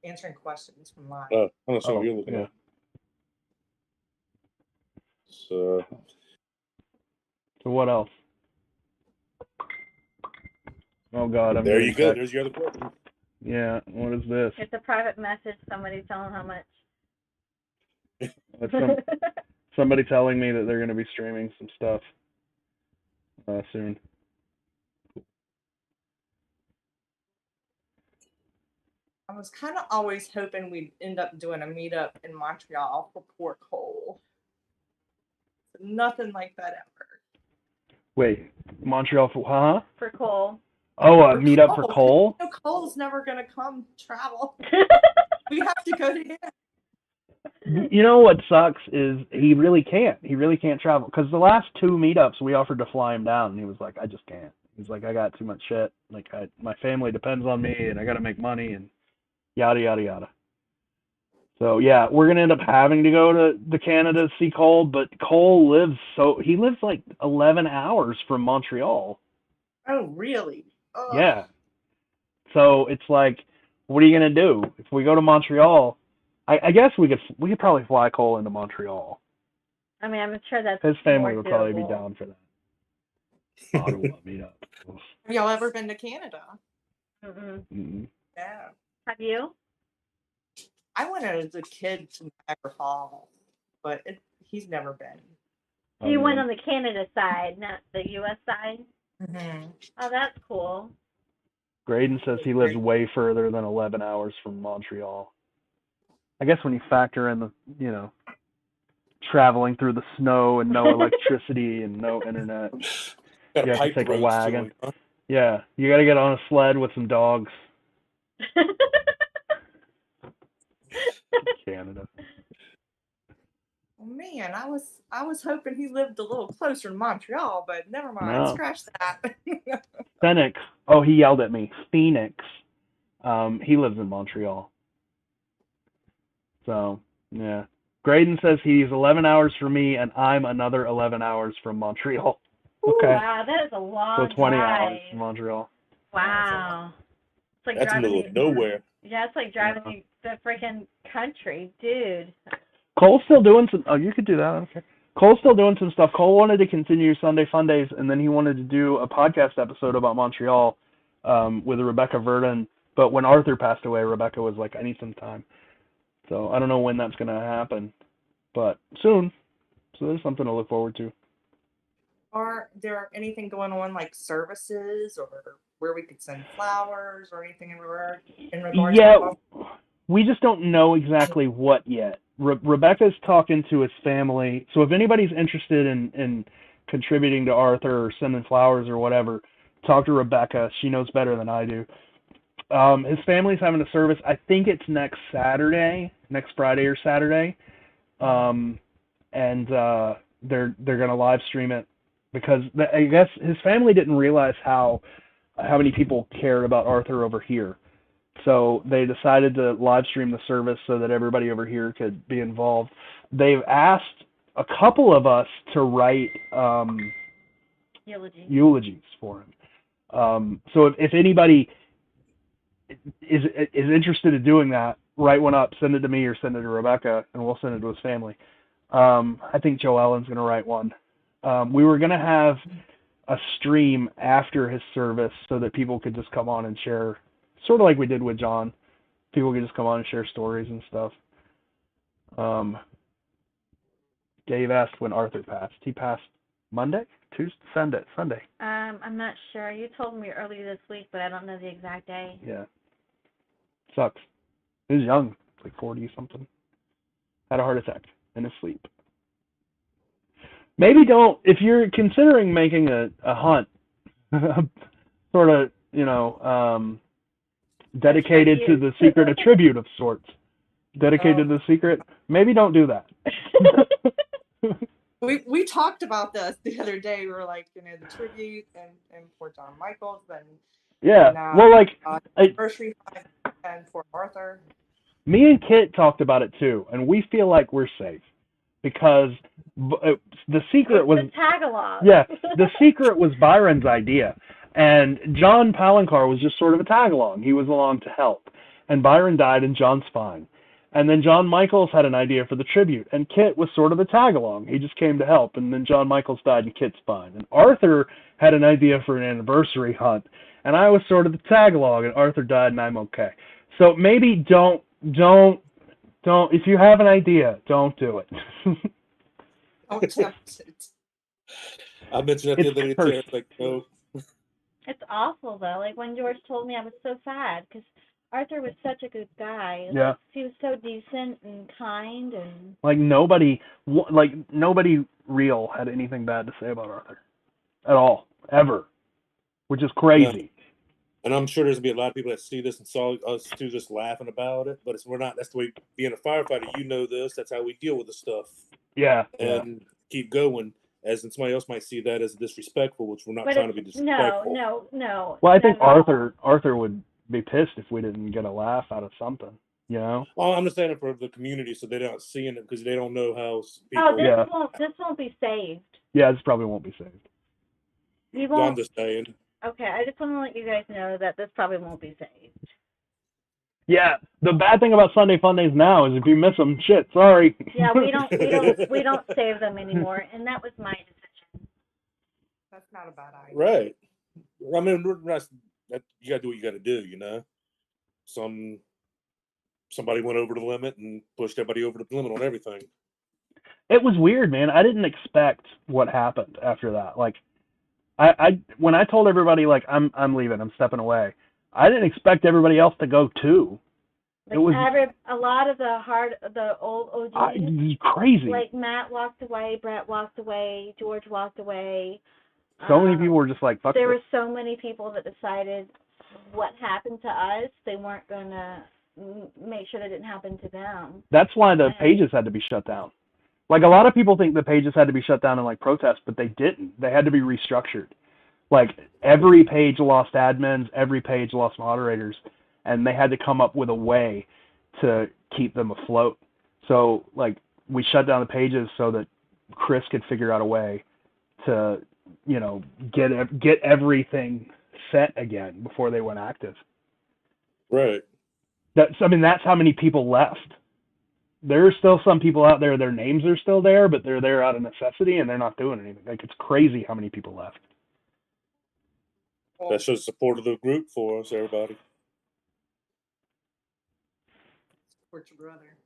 Answering questions from live. I'm not sure what you're looking at. So what else? Oh God, there you go. There's your other question. Yeah, what is this? It's a private message. Somebody telling how much. It's somebody telling me that they're going to be streaming some stuff soon. I was kind of always hoping we'd end up doing a meetup in Montreal for poor Cole. Nothing like that ever. Wait, Montreal for huh? For Cole. Oh, a meetup for Cole? No, Cole's never gonna come travel. We have to go to him. You know what sucks is he really can't. He really can't travel because the last 2 meetups we offered to fly him down, and he was like, "I just can't." He's like, "I got too much shit. Like, my family depends on me, and I got to make money, and yada yada yada." So yeah, we're gonna end up having to go to Canada to see Cole, but Cole lives like 11 hours from Montreal. Oh really? Ugh. Yeah. So it's like, what are you gonna do if we go to Montreal? I guess we could probably fly Cole into Montreal. I mean, I'm sure that's his family would probably be down for that. Ottawa meetup. Have y'all ever been to Canada? Mm-mm. Yeah. Have you? I went as a kid to Niagara Falls, but he's never been. So you went on the Canada side, not the U.S. side? Mm-hmm. Oh, that's cool. Graydon says he lives way further than 11 hours from Montreal. I guess when you factor in the, traveling through the snow and no electricity and no internet, you have to take a wagon. Huh? Yeah, you got to get on a sled with some dogs. Canada. Man, I was hoping he lived a little closer to Montreal, but never mind. No. Scratch that. Phoenix. Oh, he yelled at me. Phoenix. He lives in Montreal. So, yeah. Graydon says he's 11 hours from me, and I'm another 11 hours from Montreal. Okay. Wow, that is a long So 20 drive. hours from Montreal. Wow. It's like that's in the middle of nowhere. Yeah, it's like driving the freaking country, dude. Cole's still doing some... Oh, you could do that. Okay. Cole's still doing some stuff. Cole wanted to continue Sunday Fun Days, and then he wanted to do a podcast episode about Montreal with Rebecca Verdon. But when Arthur passed away, Rebecca was like, I need some time. So I don't know when that's going to happen, but soon. So there's something to look forward to. Are there anything going on like services or where we could send flowers or anything in regards to we just don't know exactly what yet. Rebecca's talking to his family. So if anybody's interested in contributing to Arthur or sending flowers or whatever, talk to Rebecca. She knows better than I do. His family's having a service. I think it's next Friday or Saturday, and they're gonna live stream it because I guess his family didn't realize how many people cared about Arthur over here, so they decided to live stream the service so that everybody over here could be involved. They've asked a couple of us to write eulogies for him. So if anybody is interested in doing that, write one up, send it to me or send it to Rebecca, and we'll send it to his family. I think Joe Ellen's going to write one. We were going to have a stream after his service so that people could just come on and share, sort of like we did with John. People could just come on and share stories and stuff. Dave asked when Arthur passed. He passed Monday? Tuesday? Sunday. I'm not sure. You told me earlier this week, but I don't know the exact day. Yeah. Sucks. He was young, like 40-something. Had a heart attack in his sleep. Maybe don't, if you're considering making a hunt sort of, dedicated to the secret, a tribute of sorts. Dedicated to the secret. Maybe don't do that. We talked about this the other day. We were like, the tribute and for John Michaels, anniversary and for Arthur. Me and Kit talked about it too, and we feel like we're safe because the secret was the tag-along. Yeah, the secret was Byron's idea, and John Palancar was just sort of a tag-along. He was along to help, and Byron died, and John's fine. And then John Michaels had an idea for the tribute, and Kit was sort of a tag-along. He just came to help, and then John Michaels died, and Kit's fine. And Arthur had an idea for an anniversary hunt, and I was sort of the tag-along, and Arthur died, and I'm okay. So maybe don't, if you have an idea, don't do it. Don't attempt it. I mentioned that the other day, like, no. It's awful, though. Like, when George told me, I was so sad, because Arthur was such a good guy. Yeah. He was so decent and kind, and... Like, nobody real had anything bad to say about Arthur. At all. Ever. Which is crazy. Yeah. And I'm sure there's going to be a lot of people that see this and saw us two just laughing about it, but we're not. That's the way, being a firefighter, this. That's how we deal with the stuff. Yeah. And keep going. As in somebody else might see that as disrespectful, which we're not trying to be disrespectful. No. Well, I think Arthur would be pissed if we didn't get a laugh out of something, Well, I'm just saying it for the community, so they're not seeing it because they don't know how people... this won't be saved. Yeah, this probably won't be saved. You won't... I'm just saying. Okay, I just want to let you guys know that this probably won't be saved. Yeah, the bad thing about Sunday Fun Days now is if you miss them, shit, sorry. Yeah, we don't save them anymore, and that was my decision. That's not a bad idea. Right. I mean, you got to do what you got to do, Somebody went over the limit and pushed everybody over the limit on everything. It was weird, man. I didn't expect what happened after that. Like, when I told everybody, like, I'm leaving, I'm stepping away, I didn't expect everybody else to go too. Like, it was a lot of the old OGs. It was crazy. Like, Matt walked away, Brett walked away, George walked away. So many people were just like, fuck There this. were so many people that decided what happened to us, they weren't going to make sure that didn't happen to them. That's why the pages had to be shut down. Like, a lot of people think the pages had to be shut down in, like, protest, but they didn't. They had to be restructured. Like, every page lost admins, every page lost moderators, and they had to come up with a way to keep them afloat. So, like, we shut down the pages so that Chris could figure out a way to, get everything set again before they went active. Right. That's how many people left. There are still some people out there, their names are still there, but they're there out of necessity and they're not doing anything. Like, it's crazy how many people left. That shows support of the group for us, everybody. Support your brother.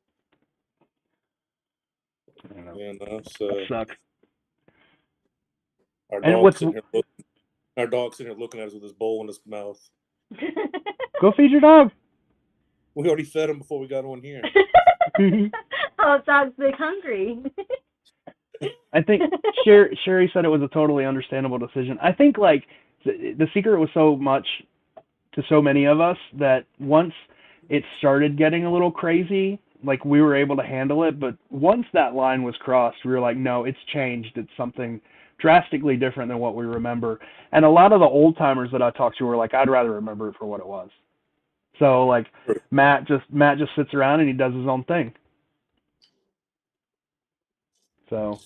It sucks. Our dog's sitting here looking at us with his bowl in his mouth. Go feed your dog. We already fed him before we got on here. Dog's big hungry. I think Sherry said it was a totally understandable decision. I think, like, the secret was so much to so many of us that once it started getting a little crazy, like, we were able to handle it. But once that line was crossed, we were like, no, it's changed. It's something drastically different than what we remember. And a lot of the old timers that I talked to were like, I'd rather remember it for what it was. So, like, Matt just sits around and he does his own thing. So.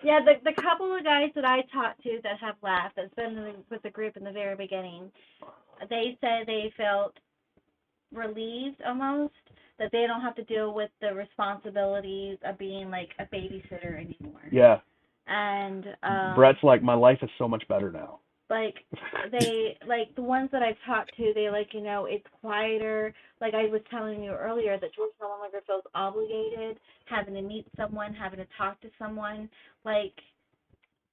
Yeah, the couple of guys that I talked to that have left, that's been with the group in the very beginning, they said they felt relieved almost that they don't have to deal with the responsibilities of being like a babysitter anymore. Yeah. And Brett's like, my life is so much better now. Like, they, like, the ones that I've talked to, they, like, it's quieter. Like I was telling you earlier, that George no longer feels obligated, having to meet someone, having to talk to someone. Like,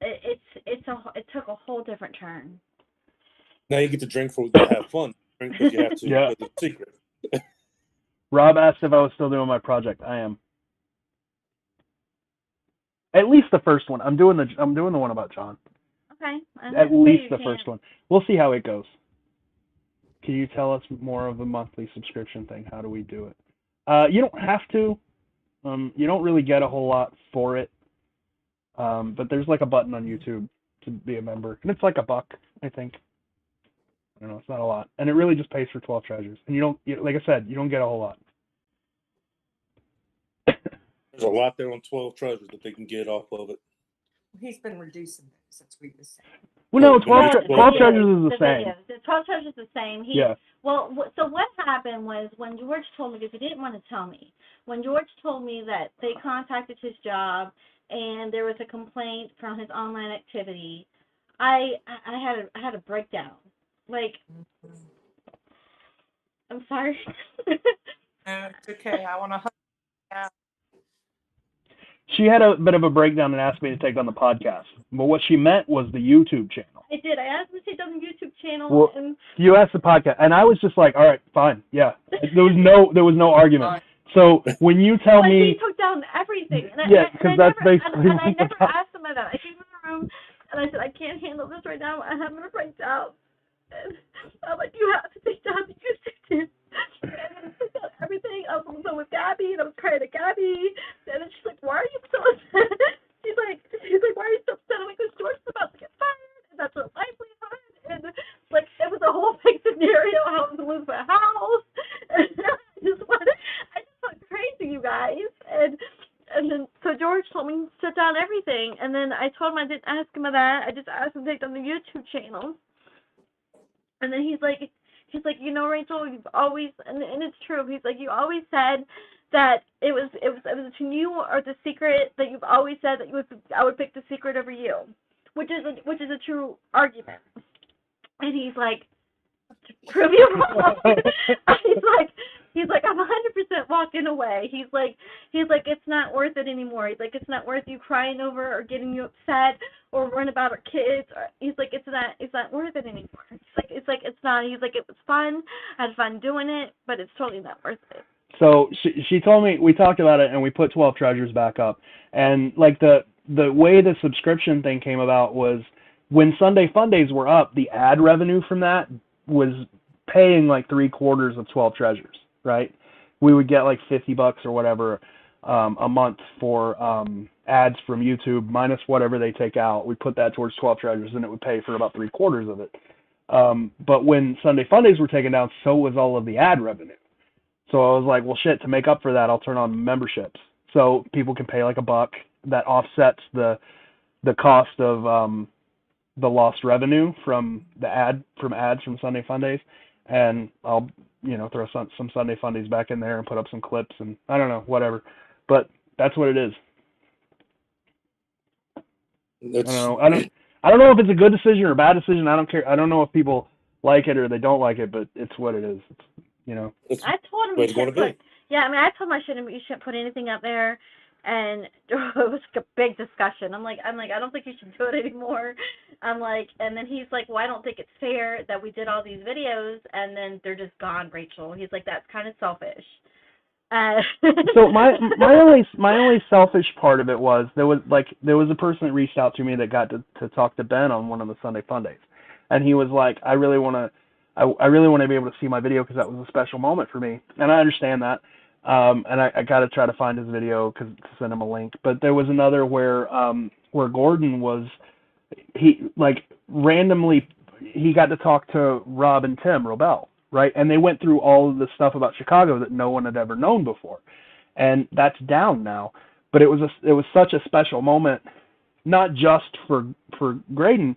it took a whole different turn. Now you get to drink to have fun. Drink because you have to. Yeah. It's a secret. Rob asked if I was still doing my project. I am. At least the first one. I'm doing the one about John. Okay. At least the first one. We'll see how it goes. Can you tell us more of the monthly subscription thing? How do we do it? You don't have to. You don't really get a whole lot for it. But there's like a button on YouTube to be a member, and it's like $1, I think. I don't know, it's not a lot, and it really just pays for 12 treasures. And you don't, like I said, you don't get a whole lot. There's a lot there on 12 treasures that they can get off of it. He's been reducing them since we was saying. Well, no, 12 treasures is the same. The 12 treasures is the same. Yeah. Well, so what happened was when George told me, because he didn't want to tell me, when George told me that they contacted his job and there was a complaint from his online activity, I had a breakdown. Like, I'm sorry. It's okay. I want to hug you out. She had a bit of a breakdown and asked me to take on the podcast. But what she meant was the YouTube channel. I did. I asked him to take on the YouTube channel. Well, and you asked the podcast, and I was just like, all right, fine, yeah. There was no argument. So when you tell me, he took down everything. Yeah, because that's basically. And I never asked him about that. I came in the room and I said, I can't handle this right now. I'm having a breakdown. And I'm like, you have to take down the YouTube channel. And then I took down everything. I was on the phone with Gabby, and I was crying to Gabby. And then she's like, why are you so upset? She's like, why are you so upset? I'm like, because George is about to get fired, and that's her livelihood. And like, it was a whole big scenario. How I was going to lose my house. And I just went crazy, you guys. And then so George told me to shut down everything. And then I told him I didn't ask him of that. I just asked him to take down the YouTube channel. And then he's like, you know, Rachel, you've always, and it's true. He's like, you always said that it was between you or the secret, that you've always said that I would pick the secret over you, which is a true argument. And he's like, to prove you wrong. He's like, I'm 100% walking away. He's like, it's not worth it anymore. He's like, it's not worth you crying over or getting you upset or worrying about our kids. He's like, it's not worth it anymore. It's not. He's like, it was fun. I had fun doing it, but it's totally not worth it. So she told me, we talked about it, and we put 12 treasures back up. And like the way the subscription thing came about was when Sunday Fundays were up, the ad revenue from that was paying like 3/4 of 12 treasures, right? We would get like $50 or whatever a month for ads from YouTube minus whatever they take out. We put that towards 12 treasures, and it would pay for about 3/4 of it. But when Sunday Fundays were taken down, so was all of the ad revenue. So I was like, well, shit, to make up for that, I'll turn on memberships. So people can pay like $1 that offsets the cost of the lost revenue from ads from Sunday Fundays. And I'll, throw some Sunday Fundays back in there and put up some clips and I don't know, whatever. But that's what it is. I don't know if it's a good decision or a bad decision. I don't care. I don't know if people like it or they don't like it, but it's what it is. I told him you shouldn't put. Yeah, I mean, I told him you shouldn't put anything up there, and it was a big discussion. I'm like, I don't think you should do it anymore. I'm like, and then he's like, well, I don't think it's fair that we did all these videos and then they're just gone, Rachel. He's like, that's kind of selfish. So my only selfish part of it was there was a person that reached out to me that got to talk to Ben on one of the Sunday Fundays, and he was like, I really want to be able to see my video because that was a special moment for me, and I understand that. And I got to try to find his video to send him a link. But there was another where Gordon was, randomly he got to talk to Rob and Tim Robel, right? And they went through all of the stuff about Chicago that no one had ever known before, and that's down now. But it was such a special moment, not just for Graydon,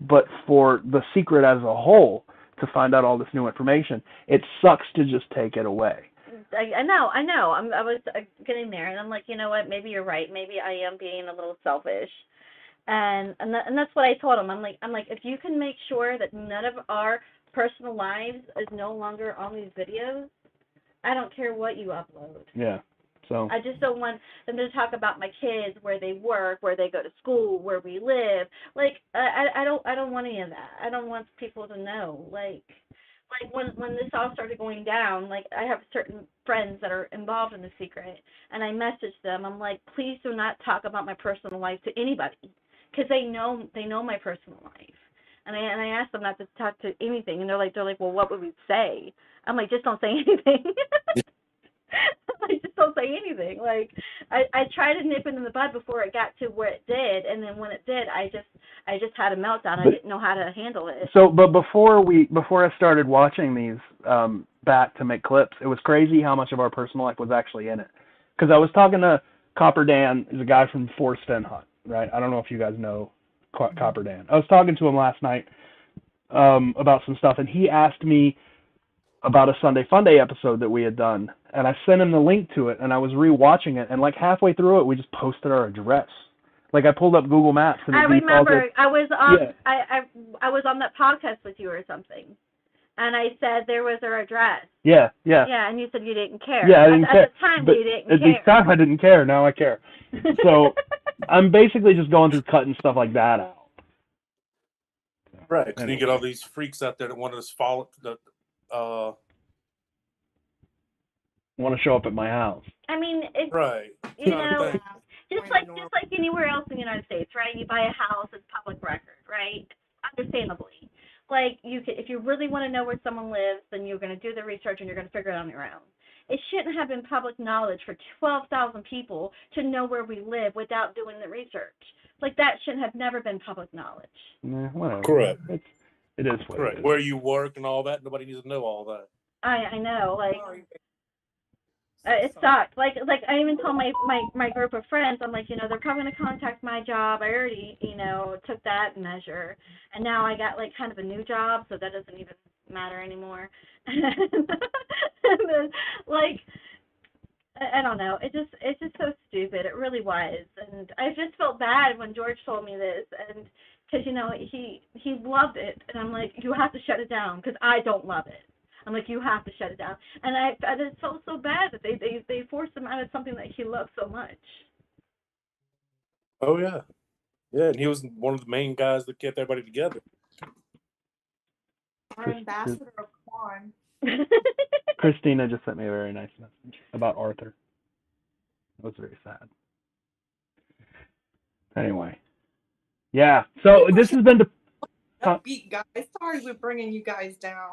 but for the secret as a whole to find out all this new information. It sucks to just take it away. I know. I was getting there, and I'm like, you know what? Maybe you're right. Maybe I am being a little selfish, and that's what I told him. I'm like, if you can make sure that none of our personal lives is no longer on these videos, I don't care what you upload. Yeah. So I just don't want them to talk about my kids, where they work, where they go to school, where we live. Like, I don't want any of that. I don't want people to know. Like when this all started going down, like I have certain friends that are involved in the secret, and I messaged them. I'm like, please do not talk about my personal life to anybody. because they know my personal life. And I asked them not to talk to anything, and they're like, well, what would we say? I'm like, just don't say anything. Like, just don't say anything. Like, I tried to nip it in the bud before it got to where it did, and then when it did, I just had a meltdown. I didn't know how to handle it. So, but before I started watching these back to make clips, it was crazy how much of our personal life was actually in it. Because I was talking to Copper Dan, is a guy from Forest Fin Hunt, right? I don't know if you guys know Copper Dan. I was talking to him last night about some stuff, and he asked me about a Sunday Funday episode that we had done, and I sent him the link to it, and I was rewatching it, and like halfway through it, we just posted our address. Like I pulled up Google Maps, and I remember I was on I was on that podcast with you or something, and I said there was our address. Yeah. Yeah, and you said you didn't care. Yeah, I didn't care. At the time, you didn't care. At the time, I didn't care. Now I care. So I'm basically just going through cutting stuff like that out. Right, because you get all these freaks out there that want to just follow want to show up at my house. I mean, it's, right. You know, just like anywhere else in the United States, right? You buy a house, it's public record, right? Understandably. Like, if you really want to know where someone lives, then you're going to do the research and you're going to figure it out on your own. It shouldn't have been public knowledge for 12,000 people to know where we live without doing the research. Like, that should have never been public knowledge. Whatever. Correct. It is what it is. Where you work and all that, nobody needs to know all that. I know, like, it sucked. Like I even told my group of friends, I'm like, they're probably going to contact my job. I already, took that measure. And now I got, like, kind of a new job, so that doesn't even matter anymore. And then, like, I don't know. It's just so stupid. It really was. And I just felt bad when George told me this, and because he loved it, and I'm like, you have to shut it down because I don't love it. I'm like, you have to shut it down. And I just felt so bad that they forced him out of something that he loved so much. Oh yeah, and he was one of the main guys that kept everybody together. Our ambassador of Quan. Christina just sent me a very nice message about Arthur. It was very sad. Anyway, yeah. So this has been the upbeat guys. Sorry we're bringing you guys down.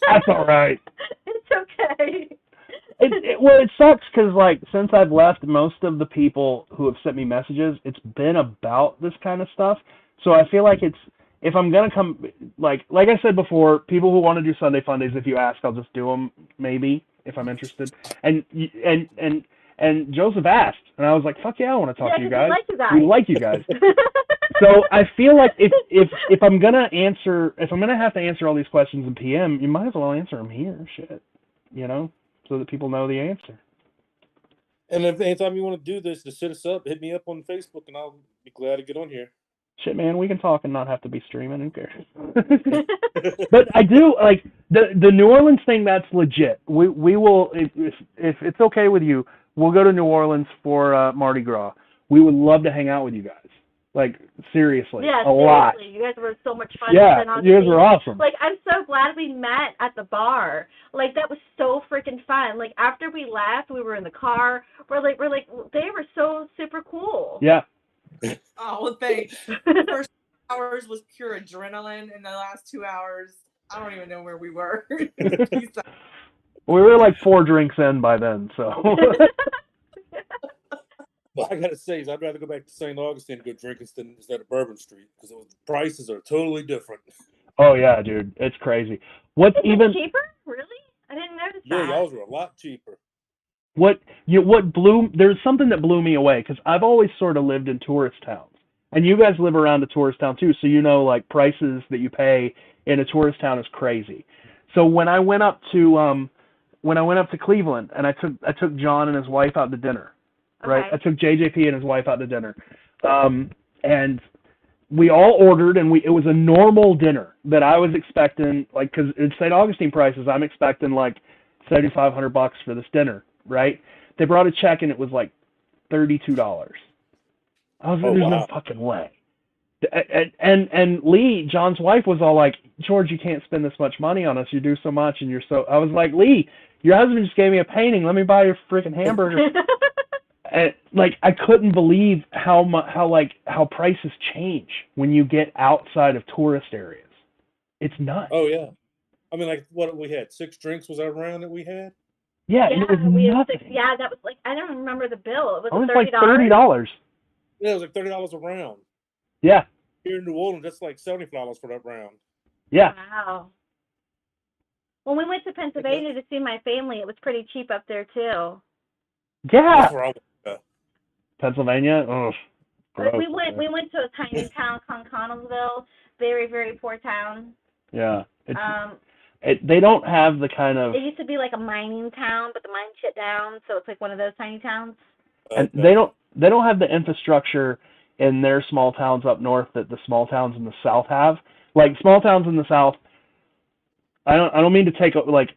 That's all right. It's okay. It sucks because, like, since I've left, most of the people who have sent me messages, it's been about this kind of stuff. So I feel like if I'm gonna come, like I said before, people who want to do Sunday Fundays, if you ask, I'll just do them maybe if I'm interested. And Joseph asked, and I was like, fuck yeah, I want to talk to you guys. We like you guys. So I feel like if I'm gonna have to answer all these questions in PM, you might as well answer them here, shit, so that people know the answer. And if anytime you want to do this, just hit us up, hit me up on Facebook, and I'll be glad to get on here. Shit, man, we can talk and not have to be streaming. Who cares? But I do like the New Orleans thing. That's legit. We will, if it's okay with you, we'll go to New Orleans for Mardi Gras. We would love to hang out with you guys. Like, seriously, a lot. You guys were so much fun. Yeah, you guys were awesome. Like, I'm so glad we met at the bar. Like, that was so freaking fun. Like, after we left, we were in the car. We're like, they were so super cool. Yeah. Oh, well, thanks. The first 2 hours was pure adrenaline, and the last 2 hours, I don't even know where we were. We were like 4 drinks in by then, so. Well, I gotta say, I'd rather go back to St. Augustine and go drink instead of Bourbon Street because the prices are totally different. Oh yeah, dude, it's crazy. What's even cheaper? Really? I didn't notice that. Yeah, y'all were a lot cheaper. There's something that blew me away because I've always sort of lived in tourist towns, and you guys live around a tourist town too, so like prices that you pay in a tourist town is crazy. So when I went up to Cleveland and I took John and his wife out to dinner. Right, I took JJP and his wife out to dinner, and we all ordered, and it was a normal dinner that I was expecting, like, because it's St. Augustine prices, I'm expecting like $7,500 for this dinner, right? They brought a check and it was like $32. I was like, there's no fucking way. And Lee, John's wife, was all like, George, you can't spend this much money on us. You do so much, and I was like, Lee, your husband just gave me a painting. Let me buy your freaking hamburger. and like I couldn't believe how prices change when you get outside of tourist areas. It's nuts. Oh yeah, I mean, like what we had, 6 drinks was that round that we had? Yeah, it was nothing. Yeah, that was like, I don't remember the bill. It was like $30. Yeah, it was like $30 a round. Yeah. Here in New Orleans, that's like $75 for that round. Yeah. Wow. When we went to Pennsylvania to see my family, it was pretty cheap up there too. Yeah. That's where I went. Pennsylvania? Oh, we went to a tiny town called Connellsville, very, very poor town. Yeah. They don't have the kind of... It used to be like a mining town, but the mine shut down, so it's like one of those tiny towns. And they don't have the infrastructure in their small towns up north that the small towns in the south have. Like small towns in the south, I don't mean to take, like,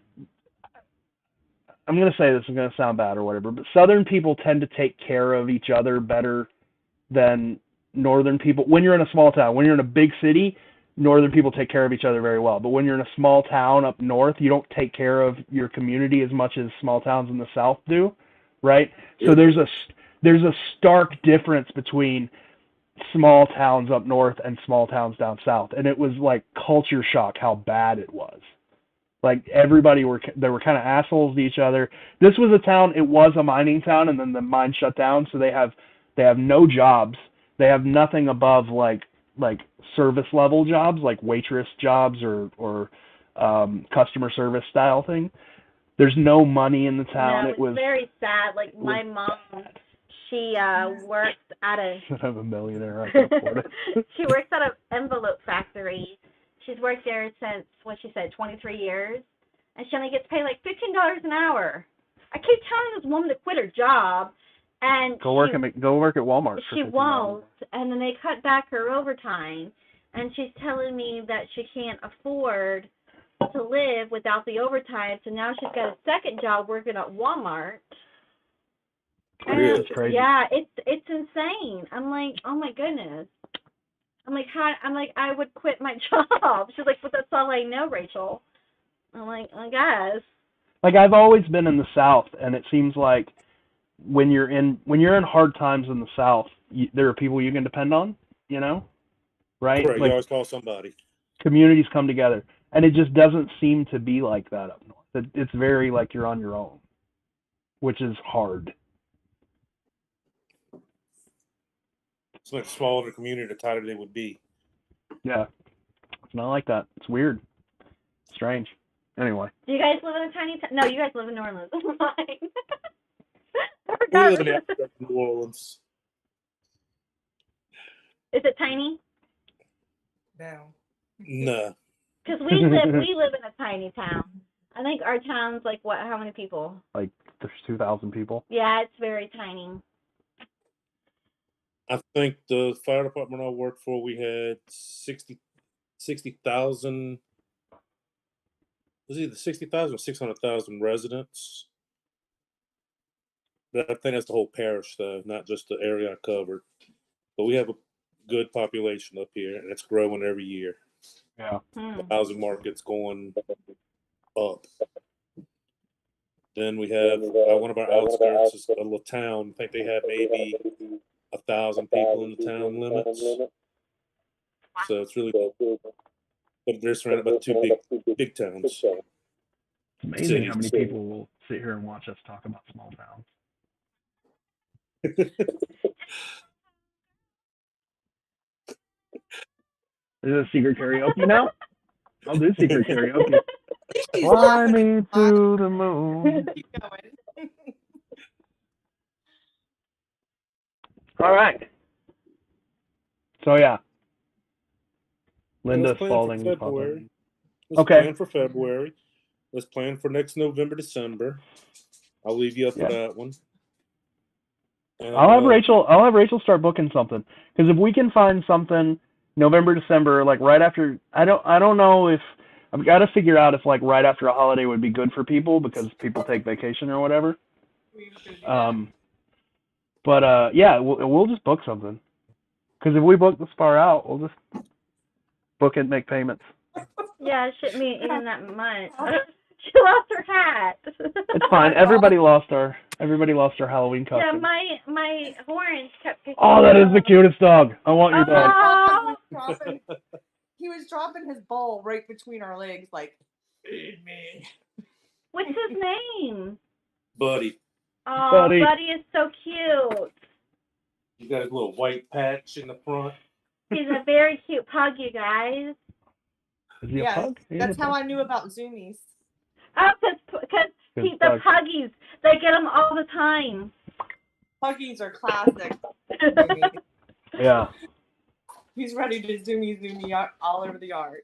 I'm going to say this is going to sound bad or whatever, but southern people tend to take care of each other better than northern people. When you're in a small town, when you're in a big city, northern people take care of each other very well. But when you're in a small town up north, you don't take care of your community as much as small towns in the south do, right? So there's a stark difference between small towns up north and small towns down south, and it was like culture shock how bad it was. Like they were kind of assholes to each other. This was a town, it was a mining town, and then the mine shut down, so they have no jobs. They have nothing above like service level jobs, like waitress jobs or customer service style thing. There's no money in the town. No, it was very sad. Like my mom, she works at a. I'm a millionaire. I can afford it. She works at an envelope factory. She's worked there since, what she said, 23 years, and she only gets paid like $15 an hour. I keep telling this woman to quit her job, and go work at Walmart. She won't, and then they cut back her overtime, and she's telling me that she can't afford to live without the overtime, so now she's got a second job working at Walmart. Really? It's crazy. Yeah, it's insane. I'm like, oh my goodness. I'm like, I would quit my job. She's like, but that's all I know, Rachel. I'm like, I guess. Like I've always been in the South, and it seems like when you're in hard times in the South, there are people you can depend on, you know, right? Right. Like, you always call somebody. Communities come together, and it just doesn't seem to be like that up north. It's very like you're on your own, which is hard. It's like the smaller the community, the tighter they would be. Yeah. It's not like that. It's weird. Strange. Anyway. Do you guys live in a tiny town? No, you guys live in New Orleans. We live in New Orleans. Is it tiny? No. No. Because we live in a tiny town. I think our town's like what? How many people? Like there's 2,000 people. Yeah, it's very tiny. I think the fire department I worked for, we had 60,000. Was it either 60,000 or 600,000 residents? But I think that's the whole parish, though, not just the area I covered. But we have a good population up here, and it's growing every year. Yeah. The housing market's going up. Then we have one of our outskirts is a little town. I think they have maybe 1,000 people in the town limits. So it's really good. But they're surrounded by 2 big towns. It's amazing how many people will sit here and watch us talk about small towns. Is it a secret karaoke now? I'll do secret karaoke. Fly me to the moon. All right. So yeah. Linda Spalding. Let's plan for February. Let's plan for next November, December. I'll leave you up for that one. And, I'll have Rachel start booking something, because if we can find something November, December, like right after, I don't know if I've got to figure out if like right after a holiday would be good for people because people take vacation or whatever. But yeah, we'll just book something, because if we book this far out, we'll just book it and make payments. Yeah, it shouldn't be even that much. She lost her hat. It's fine. Everybody lost our Halloween costume. Yeah, my horns kept picking Oh, that is the cutest dog. I want your dog. He was dropping his bowl right between our legs, like, feed me. What's his name? Buddy. Oh, Buddy is so cute. You got his little white patch in the front. He's a very cute pug, you guys. Is he a pug? That's how I knew about zoomies. Oh, because he's the puggies. They get them all the time. Puggies are classic. Yeah. He's ready to zoomy all over the yard.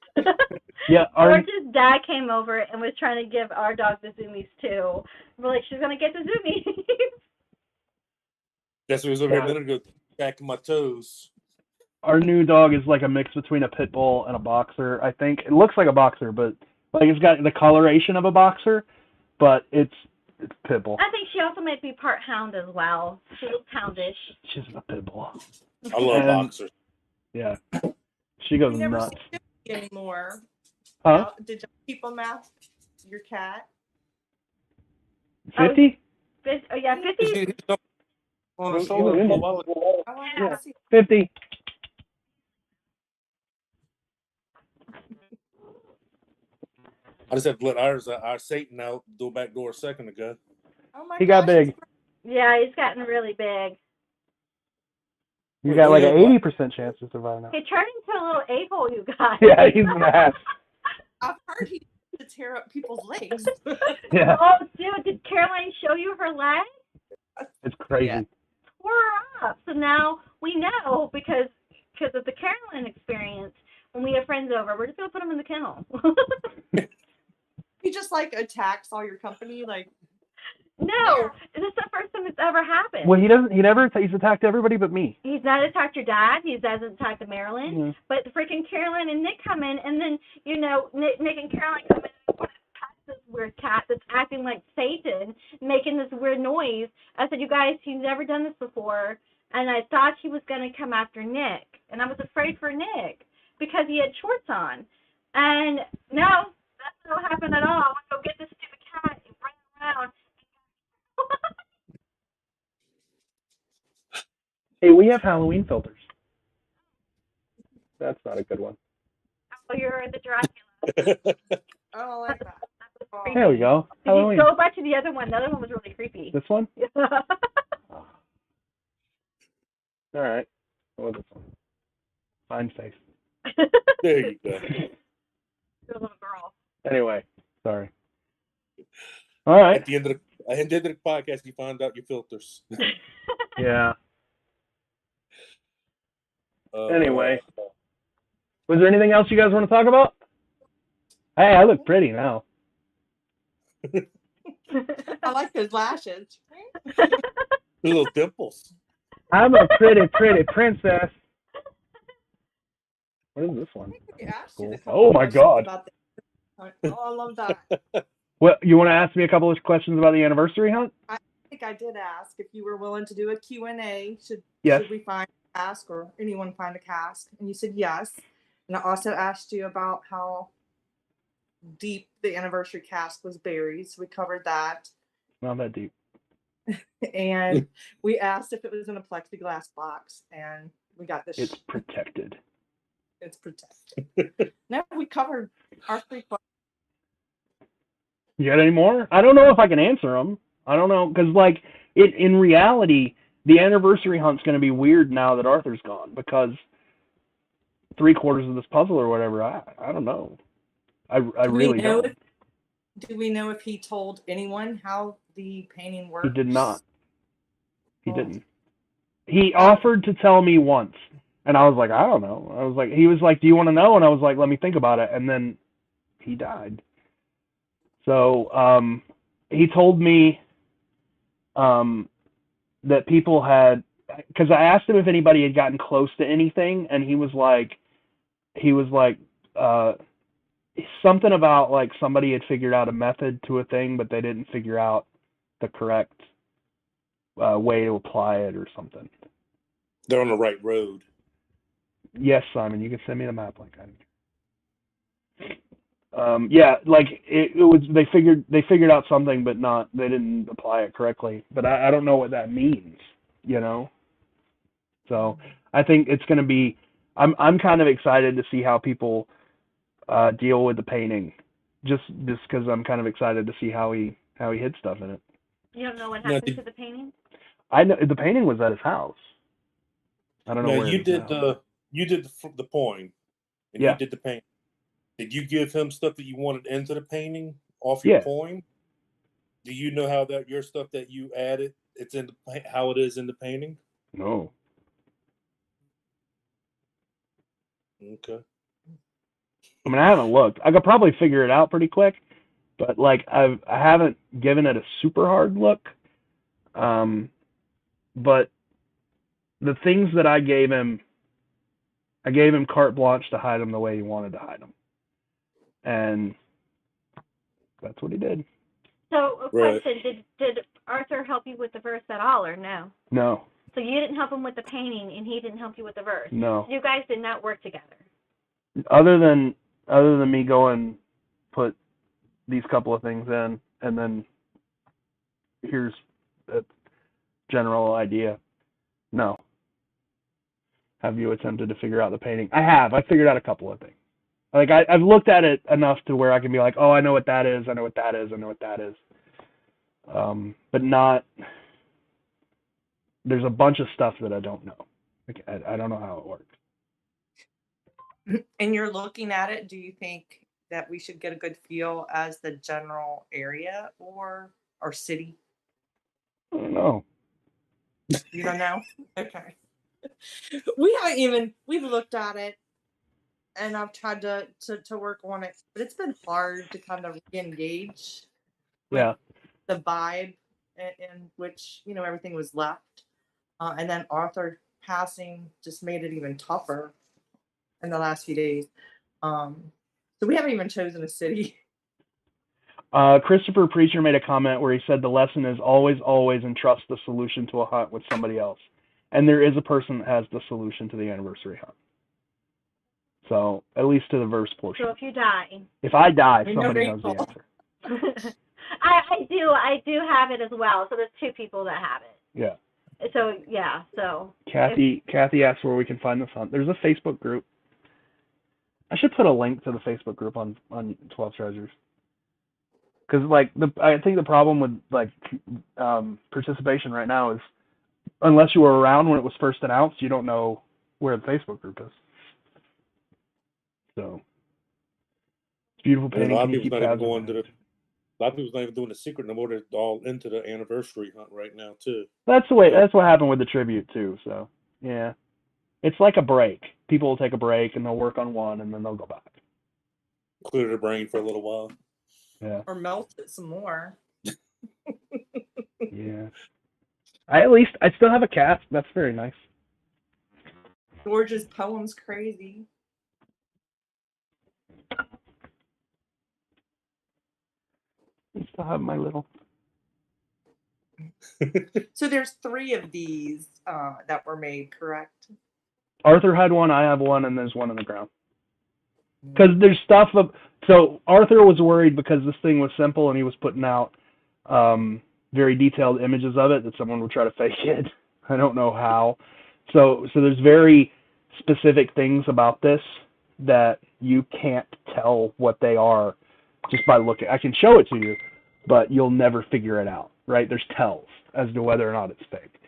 Yeah. George's dad came over and was trying to give our dog the zoomies too. We're like, she's gonna get the zoomies. That's what he was over here a minute ago, back in my toes. Our new dog is like a mix between a pit bull and a boxer. I think it looks like a boxer, but like it's got the coloration of a boxer, but it's pit bull. I think she also might be part hound as well. She looks houndish. She's a pit bull. I love boxers. Yeah, she goes nuts. Anymore? Huh? Did you keep them out? Your cat? 50? Oh yeah, 50. On the shoulder for a while. Yeah, 50. I just have to let our Satan out the back door a second ago. Oh my He got big. Yeah, he's gotten really big. You got like an 80% chance to survive now. He turned into a little a-hole, you guys. Yeah, he's an ass. I've heard he used to tear up people's legs. Yeah. Oh, dude, did Caroline show you her leg? It's crazy. Yeah. Tore her up. So now we know because of the Caroline experience. When we have friends over, we're just gonna put them in the kennel. He just like attacks all your company, like. No, this is the first time it's ever happened. Well, he's attacked everybody but me. He's not attacked your dad. He hasn't attacked Marilyn. Mm-hmm. But freaking Caroline and Nick come in, and then, Nick and Caroline come in and want to touch this weird cat that's acting like Satan, making this weird noise. I said, you guys, he's never done this before. And I thought he was going to come after Nick. And I was afraid for Nick because he had shorts on. And no, that's not what happened at all. I went to go get this stupid cat and run around. Hey, we have Halloween filters. That's not a good one. Oh, you're the Dracula. Oh, I like that. There we go. Halloween. Go back to the other one. The other one was really creepy. This one? All right. What was this one? Fine face. There you go. You're a little girl. Anyway, sorry. All right. At the end of the podcast, you find out your filters. Yeah. Anyway, was there anything else you guys want to talk about? Hey, I look pretty now. I like those lashes. Little dimples. I'm a pretty princess. What is this one? Cool. Oh my God. Oh, I love that. Well, you want to ask me a couple of questions about the anniversary hunt? I think I did ask if you were willing to do a Q&A. Should we find a cask or anyone find a cask? And you said yes. And I also asked you about how deep the anniversary cask was buried. So we covered that. Not that deep. And we asked if it was in a plexiglass box. And we got this. It's protected. It's protected. No, we covered our 3 questions. You got any more? I don't know if I can answer them. I don't know, because in reality, the anniversary hunt's going to be weird now that Arthur's gone, because 3/4 of this puzzle or whatever, I don't know. I really don't. Do we know if he told anyone how the painting works? He did not. He didn't. He offered to tell me once, and I was like, I don't know. He was like, do you want to know? And I was like, let me think about it. And then he died. So he told me that people had, because I asked him if anybody had gotten close to anything, and he was like something about like somebody had figured out a method to a thing, but they didn't figure out the correct way to apply it or something. They're on the right road. Yes, Simon, you can send me the map like I Yeah, like it was. They figured out something, but they didn't apply it correctly. But I don't know what that means, you know. So I think it's going to be. I'm kind of excited to see how people deal with the painting, just because I'm kind of excited to see how he hid stuff in it. You don't know what happened to the painting? I know the painting was at his house. I don't know where. You did the poem, and he did the painting. Did you give him stuff that you wanted into the painting off your poem? Do you know how that your stuff that you added, it's in how it is in the painting? No. Okay. I mean, I haven't looked. I could probably figure it out pretty quick, but like I haven't given it a super hard look. But the things that I gave him carte blanche to hide them the way he wanted to hide them, and that's what he did. So, a question: Did Arthur help you with the verse at all, or no? No. So you didn't help him with the painting, and he didn't help you with the verse. No. You guys did not work together. Other than me going, put these couple of things in, and then here's a general idea. No. Have you attempted to figure out the painting? I have. I figured out a couple of things. Like I've looked at it enough to where I can be like, oh, I know what that is. I know what that is. I know what that is. But not. There's a bunch of stuff that I don't know. Like, I don't know how it works. And you're looking at it. Do you think that we should get a good feel as the general area or city? I don't know. You don't know? Okay. We've looked at it, and I've tried to work on it, but it's been hard to kind of re-engage with the vibe in which, everything was left. And then Arthur passing just made it even tougher in the last few days. So we haven't even chosen a city. Christopher Preacher made a comment where he said the lesson is always entrust the solution to a hunt with somebody else. And there is a person that has the solution to the anniversary hunt. So, at least to the verse portion. So if you die. If I die, somebody knows the answer. I do have it as well. So there's two people that have it. Yeah. So, yeah. So Kathy asked where we can find this hunt. There's a Facebook group. I should put a link to the Facebook group on 12 Treasures. Because I think the problem with participation right now is unless you were around when it was first announced, you don't know where the Facebook group is. So it's beautiful painting. A lot of people's not even doing the secret no more. They're all into the anniversary hunt right now too. That's the way. That's what happened with the tribute too. So yeah, it's like a break. People will take a break and they'll work on one and then they'll go back. Clear their brain for a little while. Yeah. Or melt it some more. Yeah. I still have a cat. That's very nice. George's poem's crazy. I still have my little. So there's 3 of these that were made, correct? Arthur had one, I have one, and there's one on the ground. Because there's stuff so Arthur was worried because this thing was simple and he was putting out very detailed images of it that someone would try to fake it. I don't know how. So there's very specific things about this that you can't tell what they are just by looking. I can show it to you, but you'll never figure it out, right? There's tells as to whether or not it's fake.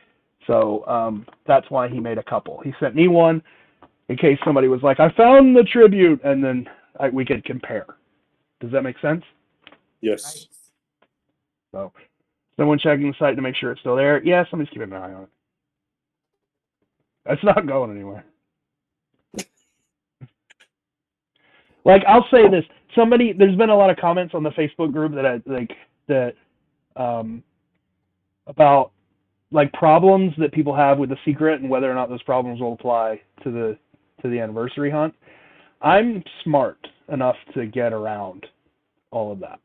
So that's why he made a couple. He sent me one in case somebody was like, I found the tribute, and then we could compare. Does that make sense? Yes. Nice. So someone checking the site to make sure it's still there. Yeah, somebody's keeping an eye on it. It's not going anywhere. I'll say this. There's been a lot of comments on the Facebook group about problems that people have with the secret and whether or not those problems will apply to the anniversary hunt. I'm smart enough to get around all of that.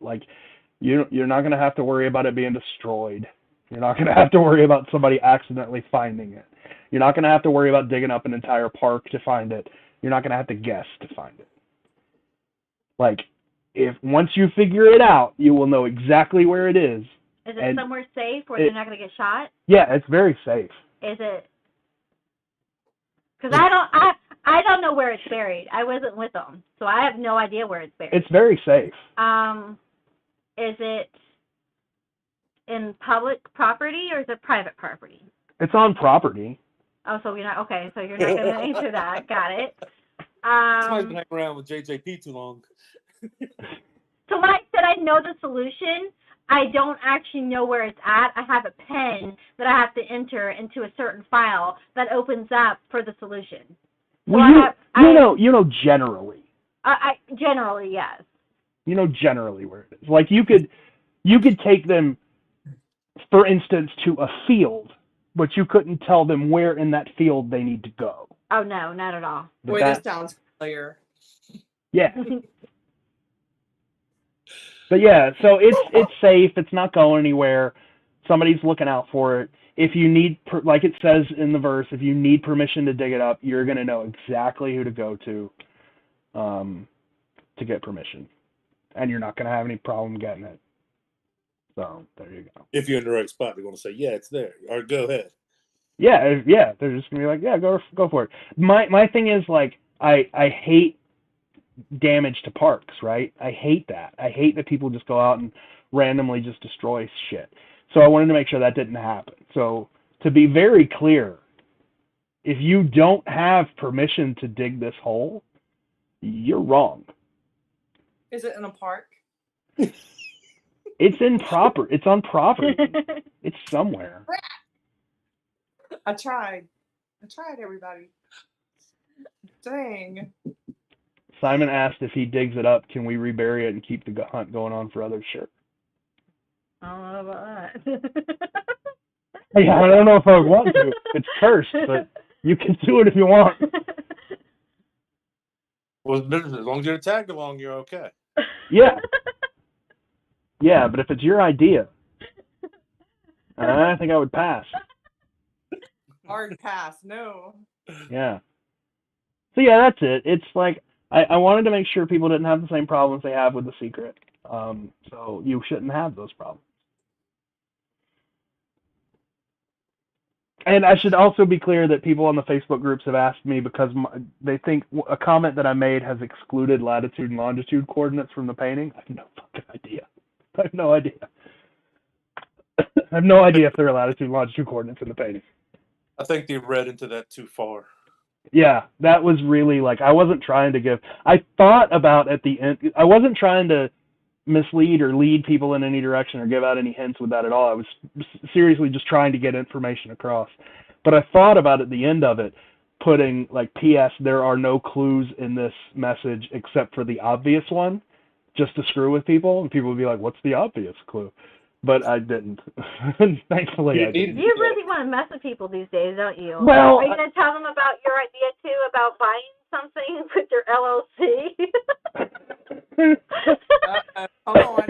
You're not going to have to worry about it being destroyed. You're not going to have to worry about somebody accidentally finding it. You're not going to have to worry about digging up an entire park to find it. You're not going to have to guess to find it. if once you figure it out, you will know exactly where it is. Is it somewhere safe where they're not going to get shot? Yeah, it's very safe. Is it? Because I don't know where it's buried. I wasn't with them, so I have no idea where it's buried. It's very safe. Is it in public property or is it private property? It's on property. Oh, so you're not okay. So you're not going to answer that. Got it. Somebody's been hanging around with JJP too long. So when I said I know the solution, I don't actually know where it's at. I have a pen that I have to enter into a certain file that opens up for the solution. So well, you know generally. I generally, yes. You know generally where it is. Like you could take them, for instance, to a field, but you couldn't tell them where in that field they need to go. Oh no, not at all. Boy, this sounds familiar. Yeah. But yeah, so it's safe. It's not going anywhere. Somebody's looking out for it. If you need, like it says in the verse, if you need permission to dig it up, you're going to know exactly who to go to get permission. And you're not going to have any problem getting it. So there you go. If you're in the right spot, they're going to say, yeah, it's there. Or go ahead. Yeah, they're just going to be like, yeah, go for it. My thing is, like, I hate damage to parks, right? I hate that. I hate that people just go out and randomly just destroy shit. So I wanted to make sure that didn't happen. So to be very clear, if you don't have permission to dig this hole, you're wrong. Is it in a park? It's on property. It's somewhere. I tried, everybody. Dang. Simon asked if he digs it up, can we rebury it and keep the hunt going on for others? Sure. I don't know about that. Yeah, I don't know if I would want to. It's cursed, but you can do it if you want. Well, as long as you're tagged along, you're okay. Yeah. Yeah, but if it's your idea, I think I would pass. Hard pass, no. Yeah. So yeah, that's it. It's like, I wanted to make sure people didn't have the same problems they have with The Secret. So you shouldn't have those problems. And I should also be clear that people on the Facebook groups have asked me because they think a comment that I made has excluded latitude and longitude coordinates from the painting. I have no fucking idea. I have no idea. I have no idea if there are latitude and longitude coordinates in the painting. I think they read into that too far. Yeah, that was really like, I wasn't trying to give, I thought about at the end, I wasn't trying to mislead or lead people in any direction or give out any hints with that at all. I was seriously just trying to get information across. But I thought about at the end of it, putting like, P.S. there are no clues in this message except for the obvious one, just to screw with people. And people would be like, what's the obvious clue? But I didn't. Thankfully, I didn't. You really want to mess with people these days, don't you? Well, are you going to tell them about your idea, too, about buying something with your LLC? Come on.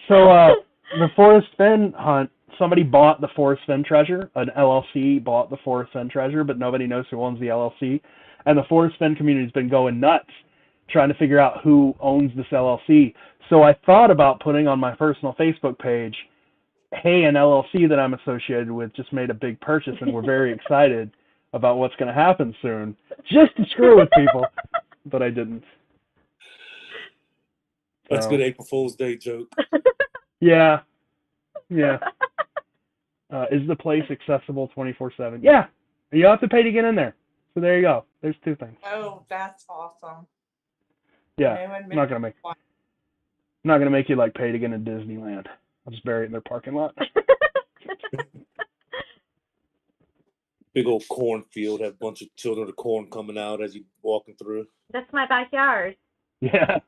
So, the Forest Fen hunt, somebody bought the Forest Fen treasure. An LLC bought the Forest Fen treasure, but nobody knows who owns the LLC. And the Forest Fen community has been going nuts trying to figure out who owns this LLC. So I thought about putting on my personal Facebook page, hey, an LLC that I'm associated with just made a big purchase and we're very excited about what's going to happen soon, just to screw with people, but I didn't. That's a good April Fool's Day joke. Yeah. Yeah. Is the place accessible 24/7? Yeah. You have to pay to get in there. So there you go. There's two things. Oh, that's awesome. Yeah. I'm not gonna make you like pay to get in Disneyland. I'll just bury it in their parking lot. Big old cornfield, have a bunch of children of corn coming out as you walking through. That's my backyard. Yeah.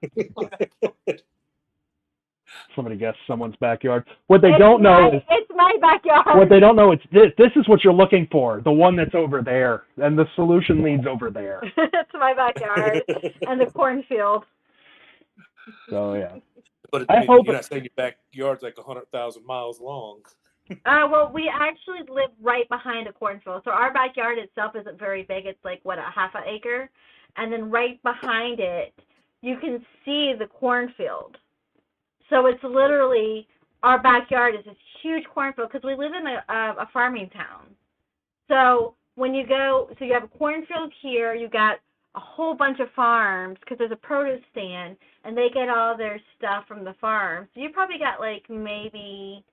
Somebody guessed someone's backyard. What they don't know is it's my backyard. What they don't know is this. This is what you're looking for. The one that's over there, and the solution leads over there. It's my backyard and the cornfield. So yeah. But I hope you're not saying your backyard's like 100,000 miles long. Well, we actually live right behind a cornfield, so our backyard itself isn't very big. It's like a half an acre, and then right behind it you can see the cornfield. So it's literally, our backyard is this huge cornfield because we live in a farming town. So when you go, so you have a cornfield here, you got a whole bunch of farms because there's a produce stand and they get all their stuff from the farm. So you probably got like maybe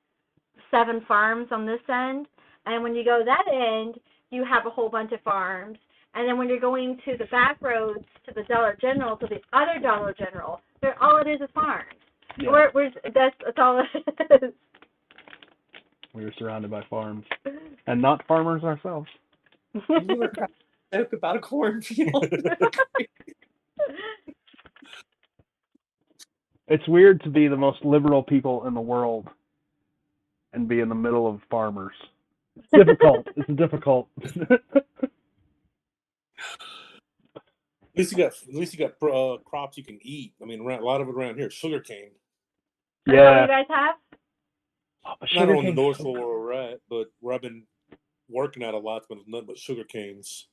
7 farms on this end. And when you go that end, you have a whole bunch of farms. And then when you're going to the back roads to the Dollar General, to the other Dollar General, all it is farms. Yeah. That's all it is. We're surrounded by farms. And not farmers ourselves. You were cracking a joke about a cornfield. It's weird to be the most liberal people in the world and be in the middle of farmers. It's difficult. It's difficult. At least you got crops you can eat. I mean, a lot of it around here, sugarcane. Yeah. What do you guys have? Not on the North Shore where we're at, but where I've been working at a lot, but nothing but sugar canes.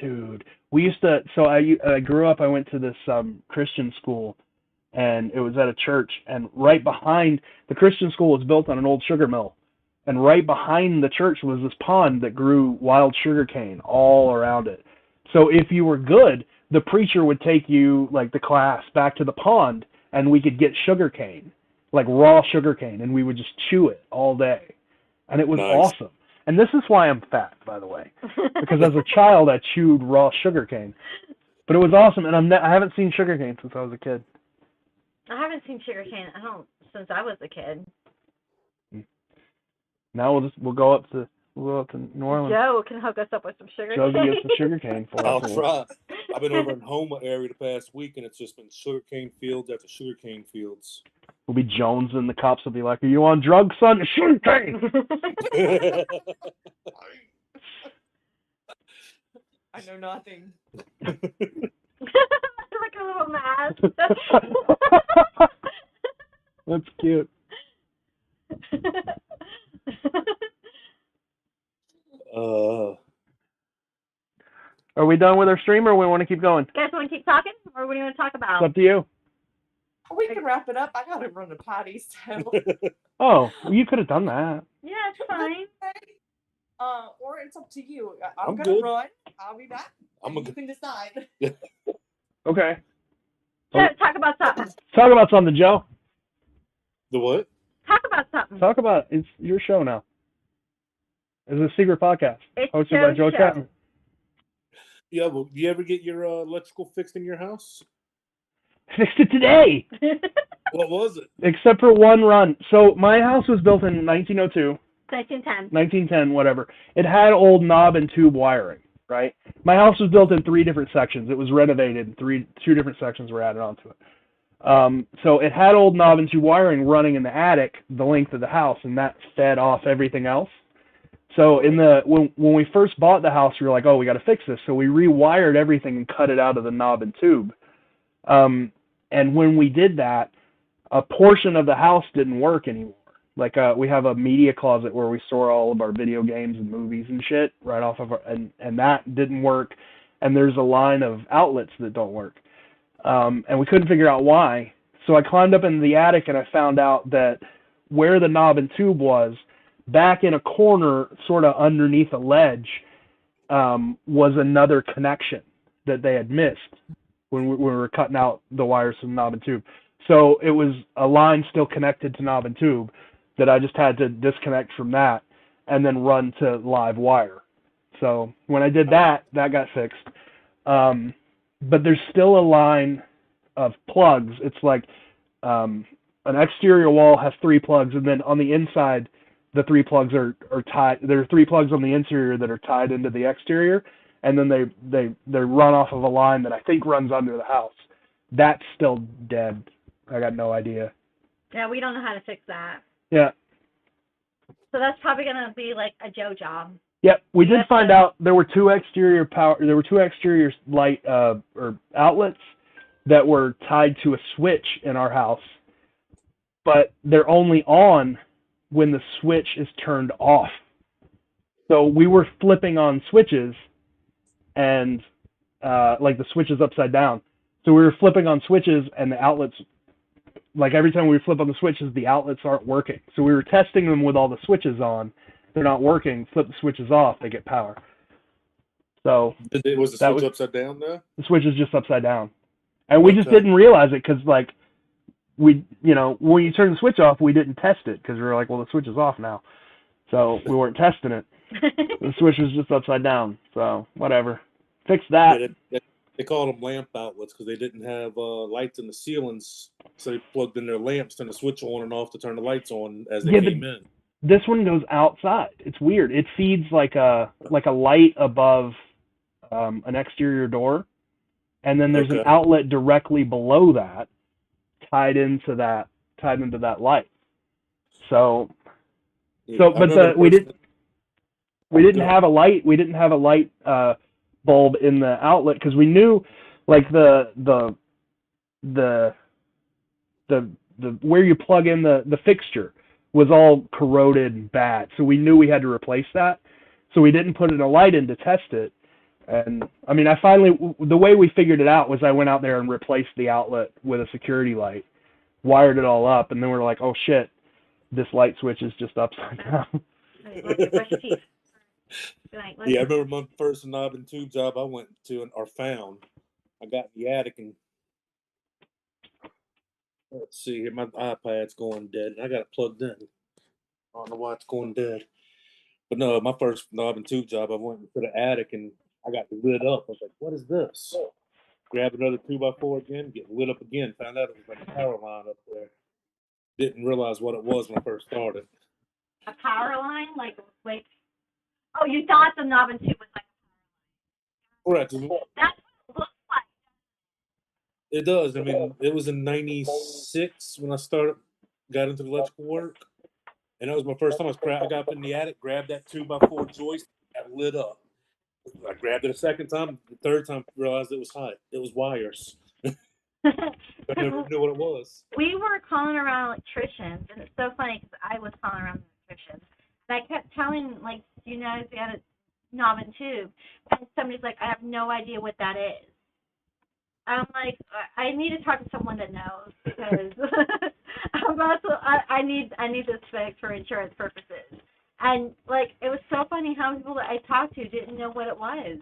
Dude, we used to. So I grew up. I went to this Christian school, and it was at a church. And right behind the Christian school was built on an old sugar mill, and right behind the church was this pond that grew wild sugar cane all around it. So if you were good, the preacher would take you, like the class, back to the pond, and we could get sugar cane, like raw sugar cane, and we would just chew it all day, and it was awesome. And this is why I'm fat, by the way, because as a child I chewed raw sugar cane, but it was awesome. And I haven't seen sugar cane since I was a kid. I haven't seen sugar cane since I was a kid. Now we'll go up to New Orleans. Joe can hook us up with some sugar cane. Joe gets the sugar cane for us. I'll try. I've been over in Houma area the past week, and it's just been sugar cane fields after sugar cane fields. We'll be Jones, and the cops will be like, "Are you on drugs, son? Sugar cane." I know nothing. Like a little mask. That's cute. Are we done with our stream, or we want to keep going? You guys want to keep talking, or what do you want to talk about? It's up to you. We can wrap it up. I gotta run the potty still. Oh, well, you could have done that. Yeah, it's fine. Or it's up to you. I'm gonna good. run. I'll be back. You can decide. Okay. So, talk about something. Talk about something, Joe. The what? Talk about something. Talk about it. It's your show now. It's a secret podcast hosted by Joe Chapman. Yeah, well, do you ever get your electrical fixed in your house? Fixed it today. What was it? Except for one run. So my house was built in 1902. 1910, whatever. It had old knob and tube wiring, right? My house was built in 3 different sections. It was renovated. 2 different sections were added onto it. So it had old knob and tube wiring running in the attic, the length of the house, and that fed off everything else. So when we first bought the house, we were like, oh, we got to fix this. So we rewired everything and cut it out of the knob and tube. And when we did that, a portion of the house didn't work anymore. Like we have a media closet where we store all of our video games and movies and shit right off of and that didn't work. And there's a line of outlets that don't work. And we couldn't figure out why. So I climbed up into the attic and I found out that where the knob and tube was, back in a corner, sort of underneath a ledge, was another connection that they had missed when we were cutting out the wires from knob and tube. So it was a line still connected to knob and tube that I just had to disconnect from that and then run to live wire. So when I did that, that got fixed. But there's still a line of plugs. It's like an exterior wall has 3 plugs, and then on the inside, the 3 plugs are tied. There are 3 plugs on the interior that are tied into the exterior, and then they run off of a line that I think runs under the house. That's still dead. I got no idea. Yeah, we don't know how to fix that. Yeah. So that's probably gonna be like a Joe job. Yep, we did find out there were 2 exterior light or outlets that were tied to a switch in our house, but they're only on when the switch is turned off. So we were flipping on switches, and like the switch is upside down. So we were flipping on switches, and the outlets, like every time we flip on the switches, the outlets aren't working. So we were testing them with all the switches on. They're not working. Flip the switches off, they get power. So was the switch upside down there? The switch is just upside down, and we just didn't realize it because like when you turn the switch off, we didn't test it because we were like, well, the switch is off now, so we weren't testing it. The switch was just upside down, so whatever. Fix that. Yeah, they called them lamp outlets because they didn't have lights in the ceilings, so they plugged in their lamps, turned the switch on and off to turn the lights on as they came in. This one goes outside. It's weird. It feeds like a light above an exterior door, and then there's an outlet directly below that, tied into that light. So we didn't have a light. We didn't have a light bulb in the outlet because we knew like the where you plug in the fixture was all corroded and bad. So we knew we had to replace that. So we didn't put in a light in to test it. And I mean, the way we figured it out was I went out there and replaced the outlet with a security light, wired it all up, and then we're like, oh shit, this light switch is just upside down. Brush your teeth. Yeah, I remember my first knob and tube job I went to or found. I got in the attic and let's see here, my iPad's going dead, and I got it plugged in. I don't know why it's going dead. But no, my first knob and tube job, I went to the attic and I got lit up. I was like, what is this? Grab another 2x4 again, get lit up again. Found out it was like a power line up there. Didn't realize what it was when I first started. A power line? Like, oh, you thought the knob and tube was like a Correct. That's what it looks like. It does. I mean, it was in 96 when I got into electrical work. And that was my first time. I got up in the attic, grabbed that 2x4 joist, got lit up. I grabbed it a second time. The third time, realized it was hot. It was wires. I never knew what it was. We were calling around electricians, and it's so funny because I was calling around electricians. And I kept telling, like, you know, if you had a knob and tube, and somebody's like, I have no idea what that is. I'm like, I need to talk to someone that knows because I need this fixed for insurance purposes. And like, it was so funny how people that I talked to didn't know what it was.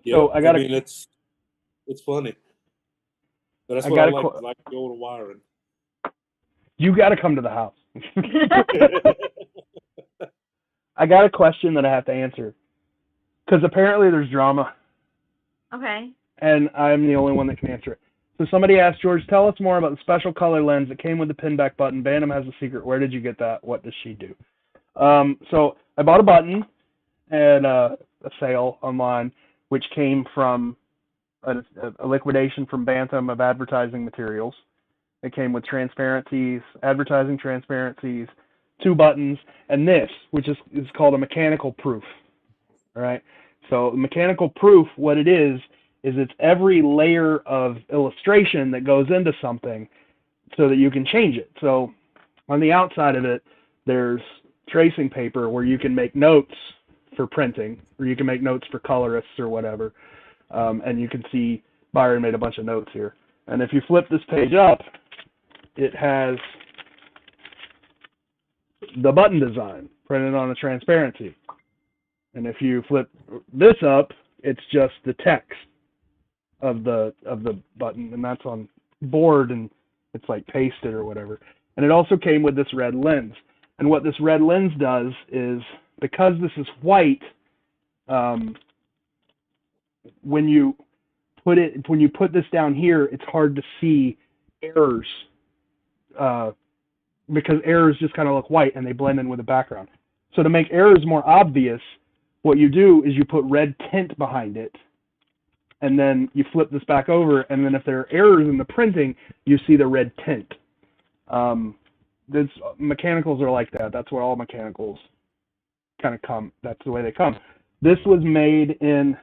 Yeah, so I mean, it's funny. But that's what I like to go to wiring. You got to come to the house. I got a question that I have to answer because apparently there's drama. Okay. And I'm the only one that can answer it. So somebody asked, George, tell us more about the special color lens that came with the pinback button. Bantam has a secret. Where did you get that? What does she do? So I bought a button at a sale online, which came from a liquidation from Bantam of advertising materials. It came with transparencies, advertising transparencies, 2 buttons, and this, which is called a mechanical proof. All right. So mechanical proof, what it is it's every layer of illustration that goes into something so that you can change it. So on the outside of it, there's tracing paper where you can make notes for printing, or you can make notes for colorists or whatever. And you can see Byron made a bunch of notes here. And if you flip this page up, it has the button design printed on a transparency. And if you flip this up, it's just the text of the button, and that's on board, and it's like pasted or whatever. And it also came with this red lens. And what this red lens does is, because this is white, when you put this down here, it's hard to see errors, because errors just kind of look white and they blend in with the background. So to make errors more obvious, what you do is you put red tint behind it, and then you flip this back over, and then if there are errors in the printing, you see the red tint. Mechanicals are like that. That's where all mechanicals kind of come. That's the way they come. This was made in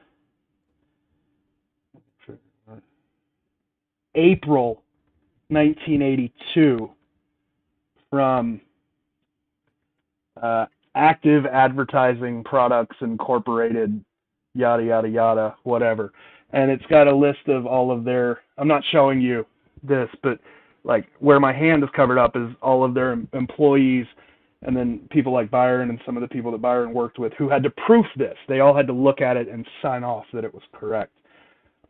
April 1982 from Active Advertising Products Incorporated, yada, yada, yada, whatever. and it's got a list of all of their, I'm not showing you this, but like where my hand is covered up is all of their employees, and then people like Byron and some of the people that Byron worked with who had to proof this. They all had to look at it and sign off that it was correct.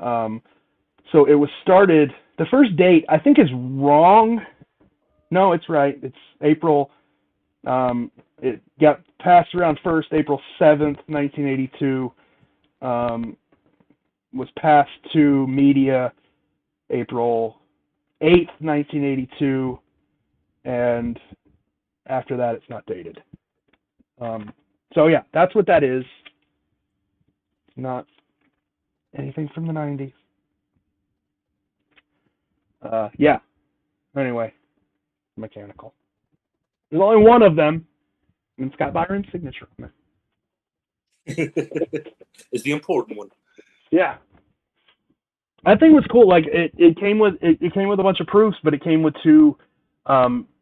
So it was started, the first date I think is wrong. No, it's right. It's April, it got passed around first, April 7th, 1982. Was passed to media April 8th, 1982, and after that it's not dated. So yeah, that's what that is. Not anything from the 90s. Yeah. Anyway, mechanical. There's only one of them, and it's got Byron's signature on it. It's the important one. Yeah. I think what's cool, like it came with a bunch of proofs, but it came with two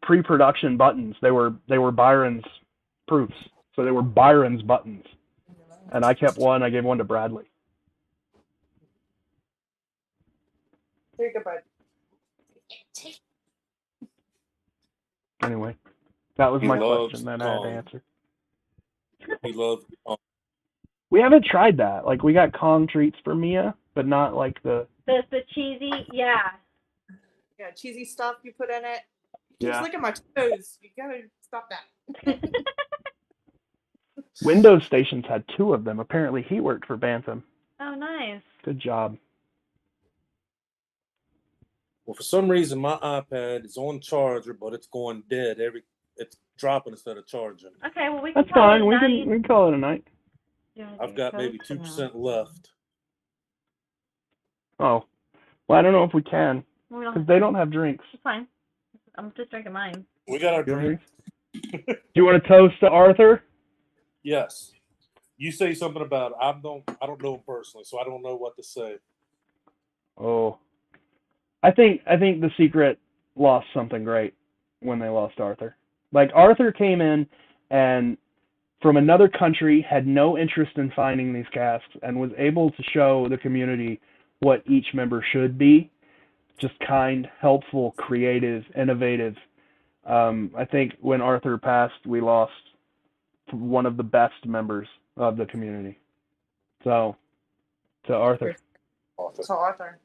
pre-production buttons. They were Byron's proofs, so they were Byron's buttons, and I kept one. I gave one to Bradley. Take a bite. Anyway, that was He my loves question that I had to answer. He loves. We haven't tried that. Like we got Kong treats for Mia, but not like the cheesy, yeah. Yeah, cheesy stuff you put in it. Yeah. Just look at my toes. You gotta stop that. Windows Stations had two of them. Apparently he worked for Bantam. Oh, nice. Good job. Well, for some reason, my iPad is on charger, but it's going dead. It's dropping instead of charging. Okay, well we can. That's fine. We can call it a night. I've got maybe 2% left. Oh, well, I don't know if we can because they don't have drinks. It's fine. I'm just drinking mine. We got our drinks. Do you want to toast to Arthur? Yes. You say something about it. I don't know him personally, so I don't know what to say. Oh, I think the Secret lost something great when they lost Arthur. Like Arthur came in and from another country, had no interest in finding these casks, and was able to show the community what each member should be. Just kind, helpful, creative, innovative. I think when Arthur passed, we lost one of the best members of the community. So, to Arthur. To Arthur.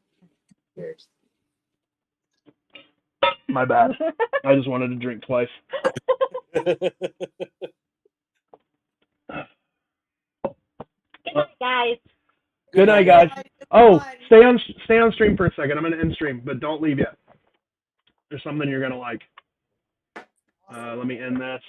Cheers. My bad. I just wanted to drink twice. Good night, guys. Good night, guys. Oh, stay on stream for a second. I'm gonna end stream, but don't leave yet. There's something you're gonna like. Let me end this.